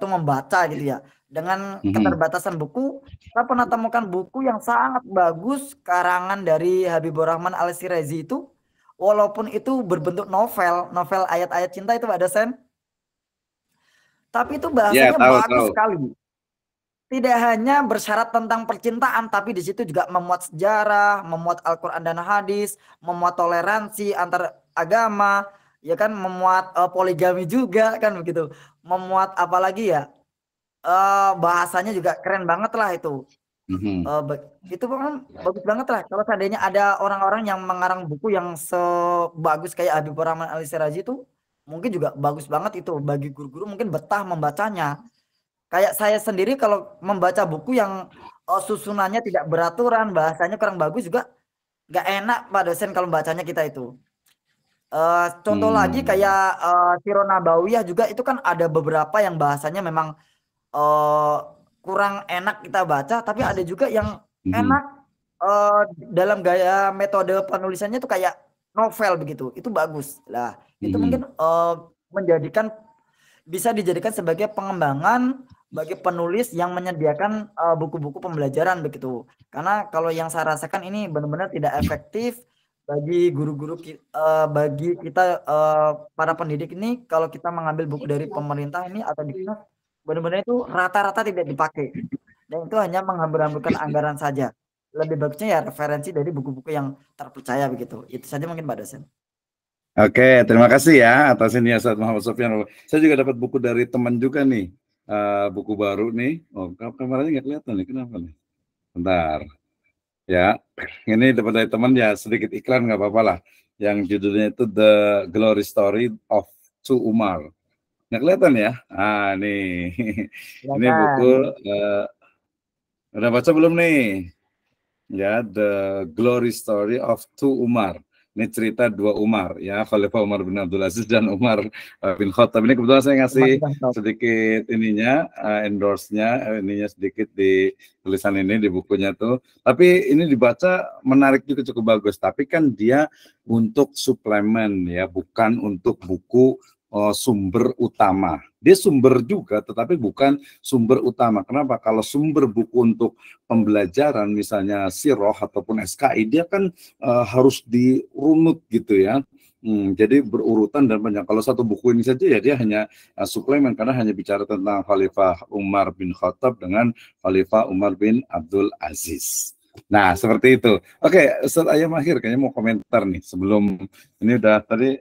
membaca gitu ya. Dengan keterbatasan buku, saya pernah temukan buku yang sangat bagus karangan dari Habibur Rahman Al-Shirazi itu, walaupun itu berbentuk novel ayat-ayat cinta itu Pak dosen. Tapi itu bahasanya bagus sekali. Tidak hanya bersyarat tentang percintaan, tapi di situ juga memuat sejarah, memuat Al-Quran dan hadis, memuat toleransi antar agama, ya kan, memuat poligami juga kan begitu, memuat apalagi ya, bahasanya juga keren banget lah itu. Itu kan bagus banget lah. Kalau seandainya ada orang-orang yang mengarang buku yang sebagus kayak Habibur Rahman Al-Shirazi itu, mungkin juga bagus banget itu bagi guru-guru, mungkin betah membacanya. Kayak saya sendiri kalau membaca buku yang susunannya tidak beraturan, bahasanya kurang bagus juga nggak enak Pak dosen kalau bacanya kita itu. Contoh lagi kayak Sirah Nabawiyah juga itu kan ada beberapa yang bahasanya memang kurang enak kita baca, tapi ada juga yang enak dalam gaya metode penulisannya tuh kayak novel begitu, itu bagus lah. Itu mungkin bisa dijadikan sebagai pengembangan bagi penulis yang menyediakan buku-buku pembelajaran begitu. Karena kalau yang saya rasakan ini benar-benar tidak efektif bagi guru-guru, bagi kita para pendidik ini. Kalau kita mengambil buku dari pemerintah ini atau dinas, benar-benar itu rata-rata tidak dipakai, dan itu hanya menghambur-hamburkan anggaran saja. Lebih bagusnya ya referensi dari buku-buku yang terpercaya begitu. Itu saja mungkin Pak dosen. Oke, terima kasih ya atas ini Ustaz Muhammad Sofyan. Saya juga dapat buku dari teman juga nih, buku baru nih. Oh, kameranya nggak kelihatan nih, kenapa nih? Bentar. Ya, ini dapat dari teman ya, sedikit iklan nggak apa-apa lah. Yang judulnya itu The Glory Story of Chu Umar. Nggak kelihatan ya? Ah, nih. Ini buku, udah baca belum nih? Ya, The Glory Story of Chu Umar. Ini cerita dua Umar, ya, Khalifah Umar bin Abdul Aziz dan Umar bin Khattab. Ini kebetulan saya ngasih sedikit ininya, endorse-nya, ininya sedikit di tulisan ini, di bukunya tuh. Tapi ini dibaca menarik juga, cukup bagus. Tapi kan dia untuk suplemen, ya, bukan untuk buku sumber utama. Dia sumber juga, tetapi bukan sumber utama. Kenapa? Kalau sumber buku untuk pembelajaran, misalnya Sirah ataupun SKI, dia kan harus dirunut gitu ya. Jadi berurutan dan banyak. Kalau satu buku ini saja ya dia hanya suplemen, karena hanya bicara tentang Khalifah Umar bin Khattab dengan Khalifah Umar bin Abdul Aziz. Nah, seperti itu. Oke, Ustaz Ayam Akhir kayaknya mau komentar nih sebelum ini udah tadi.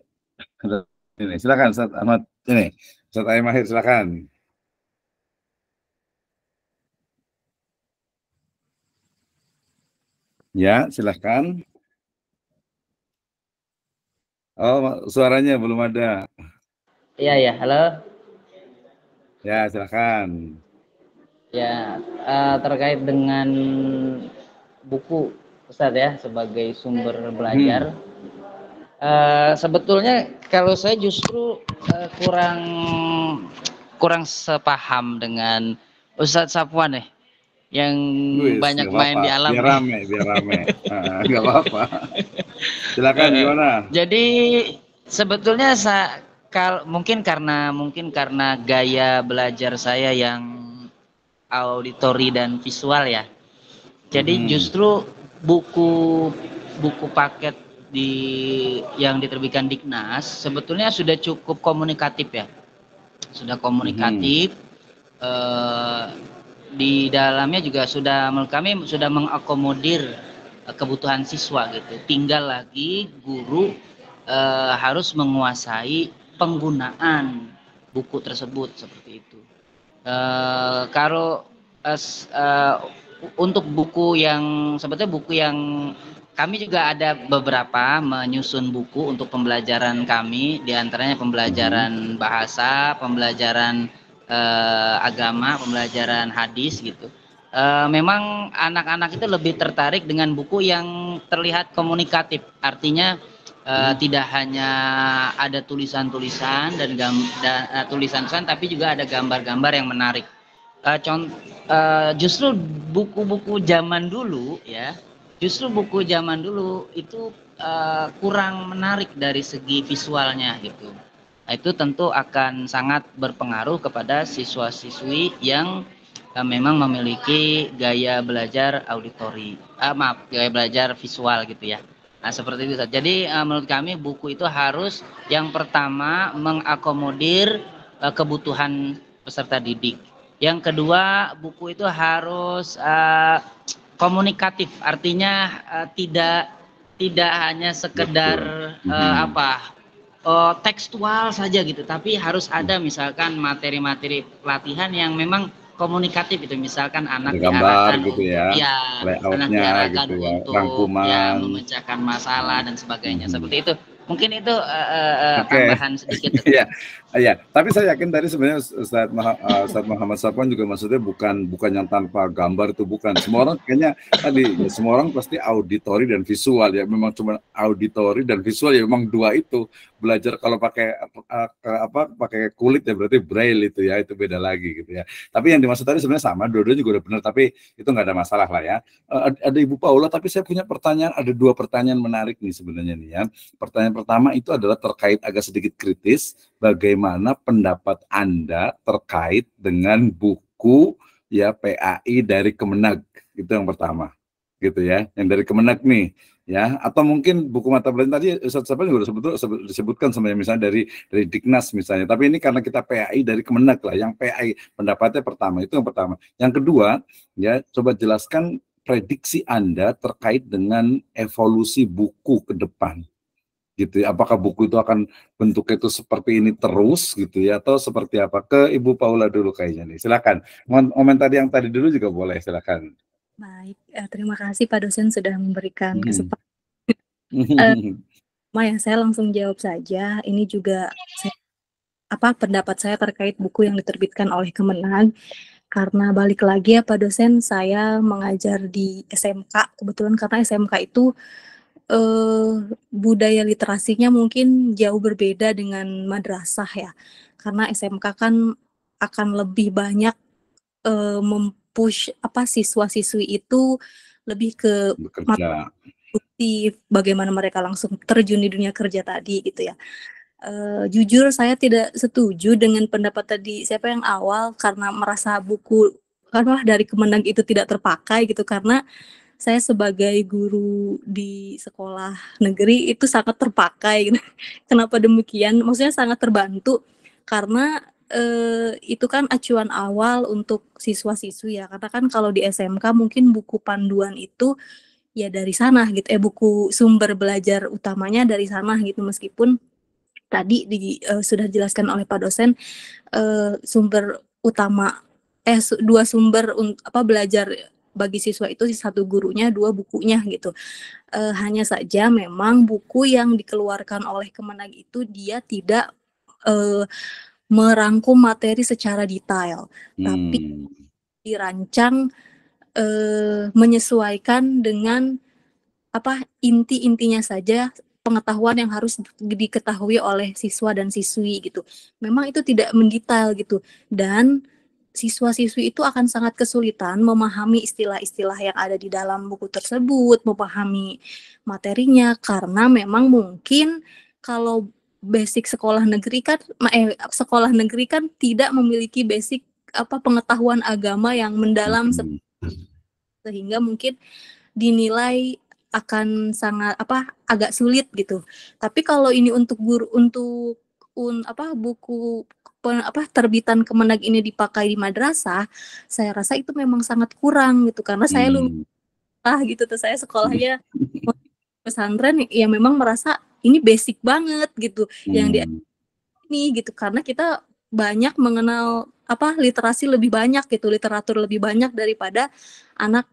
Ini silakan Ustaz Ahmad, ini Ustaz Ayam Akhir, silakan. Ya, silakan. Oh, suaranya belum ada. Iya ya, halo. Ya, silakan. Ya, terkait dengan buku Ustaz ya sebagai sumber belajar. Sebetulnya kalau saya justru kurang sepaham dengan Ustadz Safwan nih yang banyak main di alam. Biar rame. Nggak apa-apa. Silakan gimana? Jadi sebetulnya mungkin karena gaya belajar saya yang auditori dan visual ya. Jadi justru buku paket yang diterbitkan Diknas sebetulnya sudah cukup komunikatif ya, sudah komunikatif. Di dalamnya juga kami sudah mengakomodir kebutuhan siswa gitu. Tinggal lagi guru harus menguasai penggunaan buku tersebut seperti itu. Kalau untuk buku yang sebetulnya buku yang kami juga ada beberapa menyusun buku untuk pembelajaran kami, diantaranya pembelajaran bahasa, pembelajaran agama, pembelajaran hadis gitu. Memang anak-anak itu lebih tertarik dengan buku yang terlihat komunikatif, artinya tidak hanya ada tulisan-tulisan dan tulisan-tulisan, tapi juga ada gambar-gambar yang menarik. Justru buku-buku zaman dulu ya. Justru buku zaman dulu itu kurang menarik dari segi visualnya gitu. Itu tentu akan sangat berpengaruh kepada siswa-siswi yang memang memiliki gaya belajar auditori, gaya belajar visual gitu ya. Nah seperti itu. Jadi menurut kami buku itu harus yang pertama mengakomodir kebutuhan peserta didik. Yang kedua buku itu harus komunikatif, artinya tidak hanya sekedar tekstual saja gitu, tapi harus ada misalkan materi-materi pelatihan yang memang komunikatif itu, misalkan anak diarahkan gitu ya, anak diarahkan gitu ya, untuk memecahkan masalah dan sebagainya. Seperti itu. Mungkin itu tambahan sedikit. Iya. Tapi saya yakin tadi sebenarnya Ustaz Muhammad Safwan juga maksudnya bukan yang tanpa gambar, itu bukan. Semua orang kayaknya tadi semua orang pasti auditori dan visual ya. Memang cuma auditori dan visual ya, memang dua itu. belajar kalau pakai pakai kulit ya berarti braille itu ya, itu beda lagi gitu ya. Tapi yang dimaksud tadi sebenarnya sama, dua-duanya juga udah benar, tapi itu nggak ada masalah lah ya. Ada Ibu Paula, tapi saya punya pertanyaan, ada 2 pertanyaan menarik nih sebenarnya nih ya. Pertanyaan pertama itu adalah terkait agak sedikit kritis, bagaimana pendapat Anda terkait dengan buku ya PAI dari Kemenag, itu yang pertama gitu ya, yang dari Kemenag nih ya, atau mungkin buku mata pelajaran tadi Ustaz Safal juga disebutkan sebenarnya misalnya dari Diknas misalnya, tapi ini karena kita PAI dari Kemenag lah, yang PAI pendapatnya pertama, itu yang pertama. Yang kedua ya, coba jelaskan prediksi Anda terkait dengan evolusi buku ke depan gitu ya, apakah buku itu akan bentuknya itu seperti ini terus gitu ya, atau seperti apa? Ke Ibu Paula dulu kayaknya nih, silakan. Komentar yang tadi dulu juga boleh, silakan. Baik, terima kasih Pak dosen sudah memberikan kesempatan. Maya, saya langsung jawab saja. Ini juga pendapat saya terkait buku yang diterbitkan oleh Kemenag. Karena balik lagi ya Pak dosen, saya mengajar di SMK kebetulan, karena SMK itu budaya literasinya mungkin jauh berbeda dengan madrasah ya. Karena SMK kan akan lebih banyak mempush siswa-siswi itu lebih ke produktif, bagaimana mereka langsung terjun di dunia kerja tadi gitu ya. Jujur saya tidak setuju dengan pendapat tadi siapa yang awal, karena merasa buku dari Kemenag itu tidak terpakai gitu, karena saya sebagai guru di sekolah negeri itu sangat terpakai gitu. Kenapa demikian? Maksudnya sangat terbantu karena itu kan acuan awal untuk siswa-siswi ya, karena kan kalau di SMK mungkin buku panduan itu ya dari sana gitu, buku sumber belajar utamanya dari sana gitu, meskipun tadi sudah dijelaskan oleh Pak dosen sumber utama 2 sumber belajar bagi siswa itu, 1 gurunya, 2 bukunya gitu. Hanya saja memang buku yang dikeluarkan oleh Kemenag itu dia tidak merangkum materi secara detail, tapi dirancang menyesuaikan dengan inti-intinya saja pengetahuan yang harus diketahui oleh siswa dan siswi gitu. Memang itu tidak mendetail gitu, dan siswa-siswi itu akan sangat kesulitan memahami istilah-istilah yang ada di dalam buku tersebut, memahami materinya, karena memang mungkin kalau basic sekolah negeri kan tidak memiliki basic pengetahuan agama yang mendalam, sehingga mungkin dinilai akan sangat agak sulit gitu. Tapi kalau ini untuk guru, buku terbitan Kemenag ini dipakai di madrasah, saya rasa itu memang sangat kurang gitu, karena saya lulus gitu tuh, saya sekolahnya pesantren ya, memang merasa ini basic banget gitu yang ini gitu, karena kita banyak mengenal literasi lebih banyak gitu, literatur lebih banyak daripada anak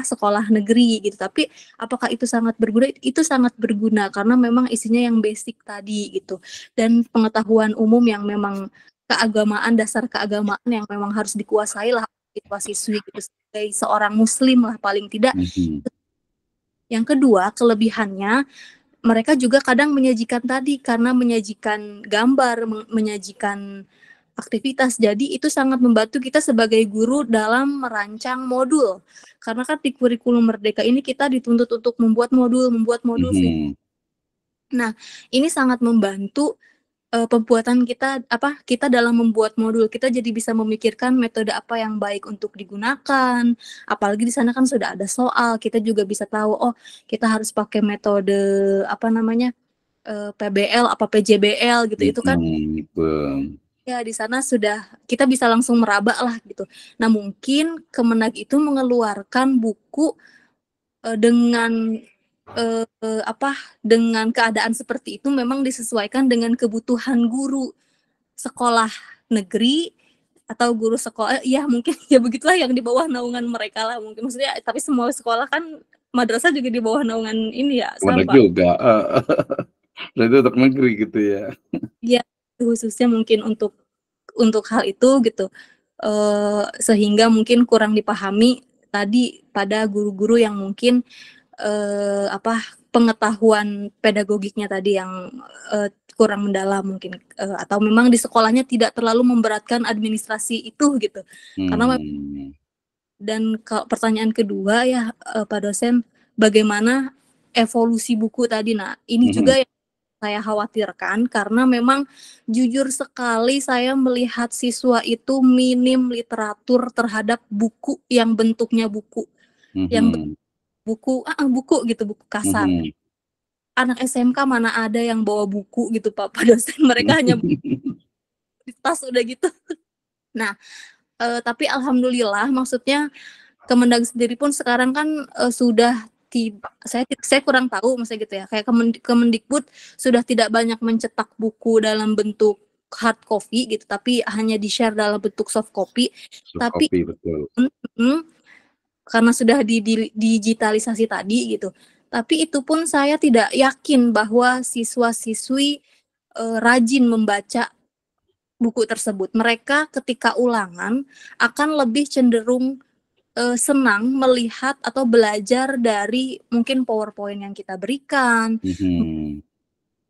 sekolah negeri gitu. Tapi apakah itu sangat berguna? Itu sangat berguna karena memang isinya yang basic tadi gitu, dan pengetahuan umum yang memang keagamaan, dasar keagamaan yang memang harus dikuasai lah siswa-siswi gitu, sebagai seorang muslim lah paling tidak. Yang kedua, kelebihannya mereka juga kadang menyajikan tadi, karena menyajikan gambar, menyajikan aktivitas, jadi itu sangat membantu kita sebagai guru dalam merancang modul, karena kan di kurikulum Merdeka ini kita dituntut untuk membuat modul Nah, ini sangat membantu pembuatan kita dalam membuat modul. Kita jadi bisa memikirkan metode apa yang baik untuk digunakan, apalagi di sana kan sudah ada soal, kita juga bisa tahu kita harus pakai metode PBL apa PJBL gitu, itu kan ya di sana sudah kita bisa langsung meraba lah gitu. Nah, mungkin Kemenag itu mengeluarkan buku dengan dengan keadaan seperti itu memang disesuaikan dengan kebutuhan guru sekolah negeri atau guru sekolah ya, mungkin ya begitulah, yang di bawah naungan mereka lah mungkin, maksudnya. Tapi semua sekolah kan, madrasah juga di bawah naungan ini ya, Kemenag juga itu untuk negeri gitu ya. Iya, khususnya mungkin untuk hal itu gitu, sehingga mungkin kurang dipahami tadi pada guru-guru yang mungkin pengetahuan pedagogiknya tadi yang kurang mendalam mungkin, atau memang di sekolahnya tidak terlalu memberatkan administrasi itu gitu. Karena dan pertanyaan kedua ya Pak dosen, bagaimana evolusi buku tadi? Nah, ini juga yang saya khawatirkan karena memang jujur sekali saya melihat siswa itu minim literatur terhadap buku yang bentuknya buku, yang buku gitu, buku kasar. Anak SMK mana ada yang bawa buku gitu Pak dosen, mereka hanya di tas udah gitu. Nah, tapi alhamdulillah, maksudnya Kemendagri sendiri pun sekarang kan sudah saya kurang tahu maksudnya gitu ya, kayak Kemendikbud sudah tidak banyak mencetak buku dalam bentuk hard copy gitu, tapi hanya di-share dalam bentuk soft copy. Tapi betul. Karena sudah digitalisasi tadi gitu. Tapi itu pun saya tidak yakin bahwa siswa-siswi rajin membaca buku tersebut. Mereka ketika ulangan akan lebih cenderung senang melihat atau belajar dari mungkin PowerPoint yang kita berikan,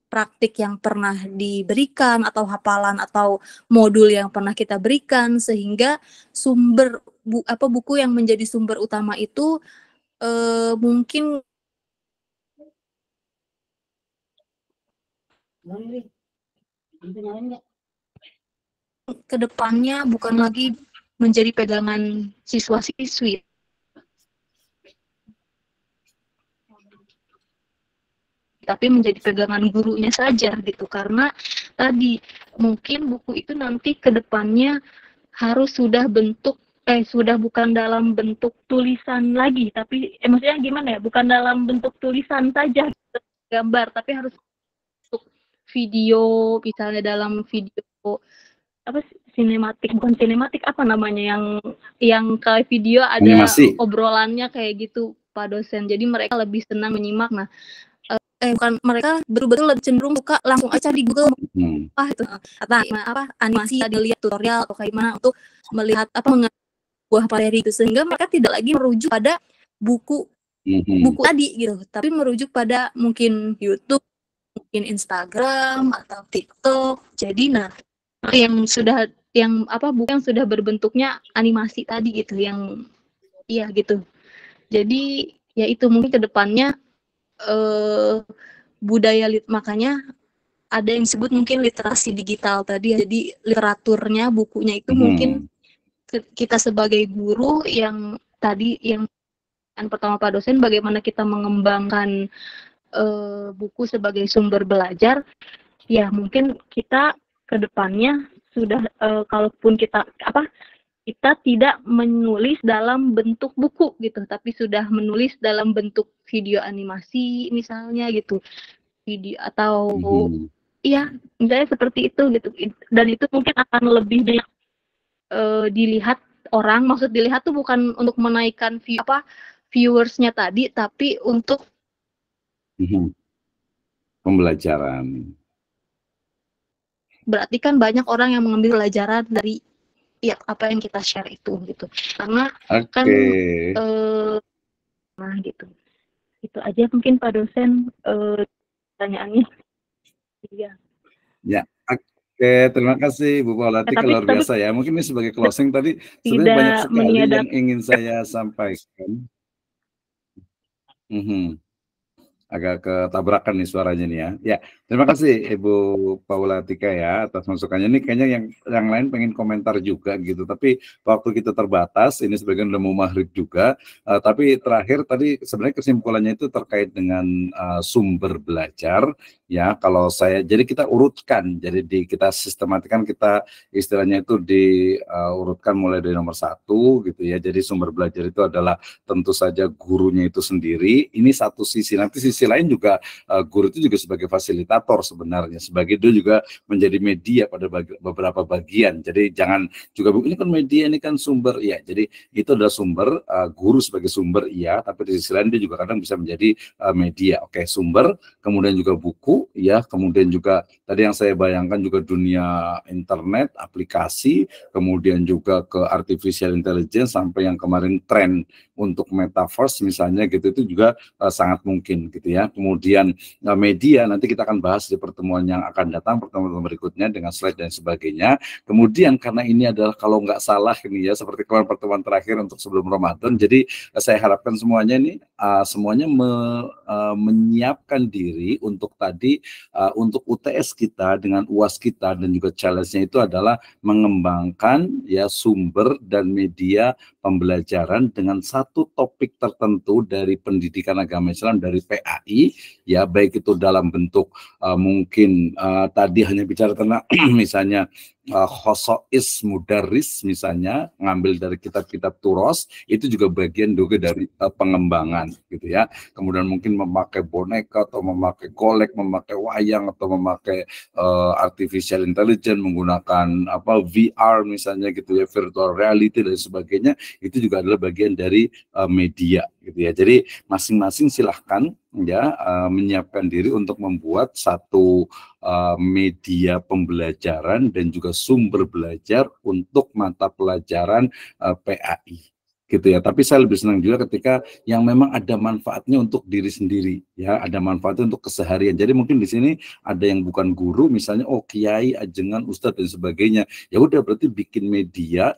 praktik yang pernah diberikan, atau hafalan atau modul yang pernah kita berikan, sehingga sumber buku yang menjadi sumber utama itu mungkin kedepannya bukan lagi menjadi pegangan siswa-siswi, tapi menjadi pegangan gurunya saja gitu. Karena tadi mungkin buku itu nanti kedepannya harus sudah bukan dalam bentuk tulisan lagi, tapi maksudnya gimana ya, bukan dalam bentuk tulisan saja gambar, tapi harus bentuk video, misalnya dalam video sinematik apa namanya, yang kayak video ada animasi, obrolannya kayak gitu Pak dosen. Jadi mereka lebih senang menyimak. Nah, bukan, mereka betul-betul lebih cenderung suka langsung aja di Google atau animasi, dilihat tutorial atau kayak gimana untuk melihat buah materi itu, sehingga mereka tidak lagi merujuk pada buku tadi gitu, tapi merujuk pada mungkin YouTube, mungkin Instagram atau TikTok. Jadi buku yang sudah berbentuknya animasi tadi gitu, yang gitu. Jadi ya itu mungkin kedepannya makanya ada yang disebut mungkin literasi digital tadi. Jadi literaturnya, bukunya itu mungkin kita sebagai guru yang pertama Pak dosen, bagaimana kita mengembangkan buku sebagai sumber belajar. Ya mungkin kita kedepannya sudah kalaupun kita tidak menulis dalam bentuk buku gitu, tapi sudah menulis dalam bentuk video animasi misalnya gitu, video atau misalnya seperti itu gitu. Dan itu mungkin akan lebih banyak dilihat orang. Maksud dilihat tuh bukan untuk menaikkan viewersnya tadi, tapi untuk pembelajaran. Berarti kan banyak orang yang mengambil pelajaran dari apa yang kita share itu gitu. Karena kan gitu. Itu aja mungkin Pak dosen pertanyaannya. Ya, oke, terima kasih Bu Paulatika, luar biasa ya. Mungkin ini sebagai closing tadi sebenarnya banyak sekali yang ingin saya sampaikan. Agak ketabrakan nih suaranya nih ya. Ya, terima kasih Ibu Paulatika ya atas masukannya. Ini kayaknya yang lain pengen komentar juga gitu, tapi waktu kita terbatas, ini sebagian udah mau maghrib juga. Tapi terakhir tadi sebenarnya kesimpulannya itu terkait dengan sumber belajar ya. Kalau jadi kita urutkan, jadi kita sistematikan, kita istilahnya itu diurutkan mulai dari nomor 1 gitu ya. Jadi sumber belajar itu adalah tentu saja gurunya itu sendiri. Ini satu sisi. Nanti sisi lain juga guru itu juga sebagai fasilitator sebenarnya, sebagai dia juga menjadi media pada beberapa bagian. Jadi jangan juga ini kan media, ini kan sumber ya. Jadi itu adalah sumber, guru sebagai sumber tapi di sisi lain dia juga kadang bisa menjadi media. Oke, sumber, kemudian juga buku, buku, ya, kemudian juga tadi yang saya bayangkan juga dunia internet, aplikasi, kemudian juga ke artificial intelligence sampai yang kemarin tren untuk metaverse misalnya gitu, itu juga sangat mungkin gitu ya. Kemudian media nanti kita akan bahas di pertemuan yang akan datang, pertemuan berikutnya dengan slide dan sebagainya. Kemudian karena ini adalah kalau nggak salah ini ya seperti kemarin pertemuan terakhir untuk sebelum Ramadan, jadi saya harapkan semuanya ini semuanya menyiapkan diri untuk tadi untuk UTS kita dengan UAS kita, dan juga challenge-nya itu adalah mengembangkan ya sumber dan media pembelajaran dengan satu topik tertentu dari pendidikan agama Islam dari PAI, ya, baik itu dalam bentuk mungkin tadi hanya bicara tentang misalnya khosois mudaris misalnya, ngambil dari kitab-kitab turos, itu juga bagian juga dari pengembangan gitu ya. Kemudian mungkin memakai boneka atau memakai golek, memakai wayang atau memakai artificial intelligence, menggunakan VR misalnya gitu ya, virtual reality dan sebagainya, itu juga adalah bagian dari media gitu ya. Jadi masing-masing silahkan ya menyiapkan diri untuk membuat satu media pembelajaran dan juga sumber belajar untuk mata pelajaran PAI gitu ya. Tapi saya lebih senang juga ketika yang memang ada manfaatnya untuk diri sendiri ya, ada manfaatnya untuk keseharian. Jadi mungkin di sini ada yang bukan guru misalnya, oh kiai, ajengan, ustadz dan sebagainya, ya udah berarti bikin media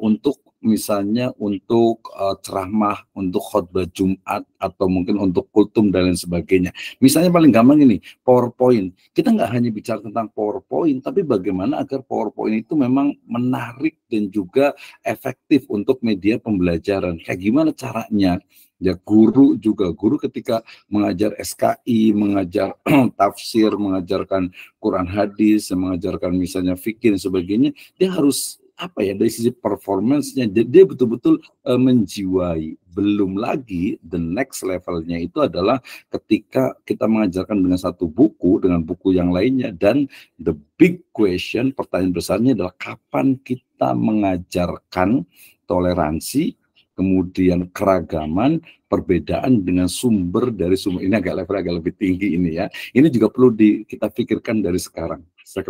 untuk misalnya untuk ceramah, untuk khutbah Jumat, atau mungkin untuk kultum dan lain sebagainya. Misalnya paling gampang ini, PowerPoint. Kita nggak hanya bicara tentang PowerPoint, tapi bagaimana agar PowerPoint itu memang menarik dan juga efektif untuk media pembelajaran. Kayak gimana caranya? Ya guru juga, guru ketika mengajar SKI, mengajar tafsir, mengajarkan Quran hadis, mengajarkan misalnya fikih dan sebagainya, dia harus dari sisi performance-nya dia betul-betul menjiwai. Belum lagi the next levelnya itu adalah ketika kita mengajarkan dengan satu buku dengan buku yang lainnya, dan the big question, pertanyaan besarnya adalah kapan kita mengajarkan toleransi, kemudian keragaman, perbedaan dengan sumber dari sumber. Ini agak level agak lebih tinggi ini ya. Ini juga perlu kita pikirkan dari sekarang. Saya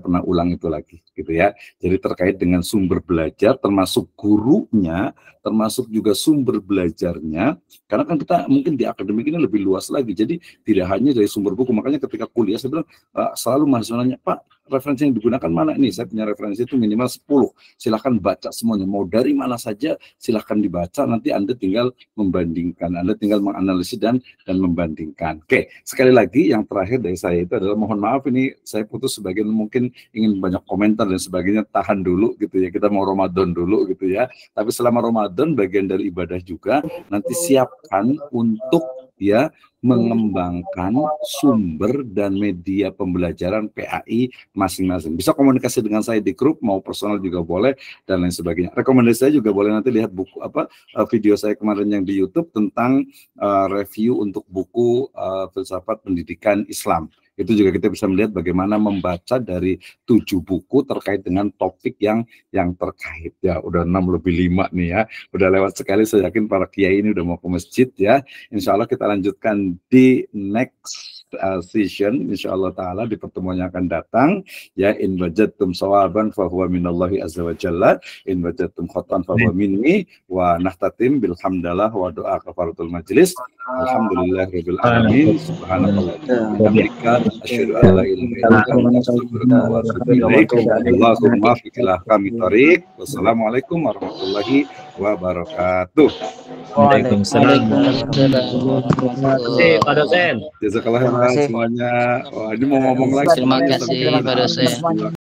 pernah ulang itu lagi gitu ya. Jadi terkait dengan sumber belajar, termasuk gurunya, termasuk juga sumber belajarnya. Karena kan kita mungkin di akademik ini lebih luas lagi. Jadi tidak hanya dari sumber buku. Makanya ketika kuliah saya bilang selalu mahasiswa nanya, Pak, referensi yang digunakan mana? Ini saya punya referensi itu minimal 10. Silahkan baca semuanya. Mau dari mana saja silahkan dibaca. Nanti Anda tinggal membandingkan, Anda tinggal menganalisis dan membandingkan. Oke, sekali lagi yang terakhir dari saya itu adalah mohon maaf ini saya putus sebagian mungkin ingin banyak komentar dan sebagainya, tahan dulu gitu ya, kita mau Ramadan dulu gitu ya. Tapi selama Ramadan bagian dari ibadah juga, nanti siapkan untuk ya mengembangkan sumber dan media pembelajaran PAI masing-masing. Bisa komunikasi dengan saya di grup, mau personal juga boleh dan lain sebagainya. Rekomendasi saya juga boleh nanti lihat buku video saya kemarin yang di YouTube tentang review untuk buku filsafat pendidikan Islam. Itu juga kita bisa melihat bagaimana membaca dari 7 buku terkait dengan topik yang terkait ya. Udah 6 lebih 5 nih ya, udah lewat sekali. Saya yakin para kiai ini udah mau ke masjid ya. Insya Allah kita lanjutkan di next session insyaallah taala di pertemuan yang akan datang ya. In wajadtum sawaban fa huwa minallahi azza wa jalla, in wajadtum khatan fa huwa minni, wa nahtatim bilhamdalillah wa doa kafaratul majlis. Alhamdulillahirabbil alamin. Subhanallah wa bihamdika asyhadu an la ilaha illa anta astaghfiruka wa atubu ilaik. Allahumma fikillah kami tarik. Wassalamualaikum warahmatullahi wabarakatuh. Waalaikumsalam. Pak dosen. Jazakallah khairan semuanya. Wah, ini mau ngomong lagi. Terima kasih Pak dosen.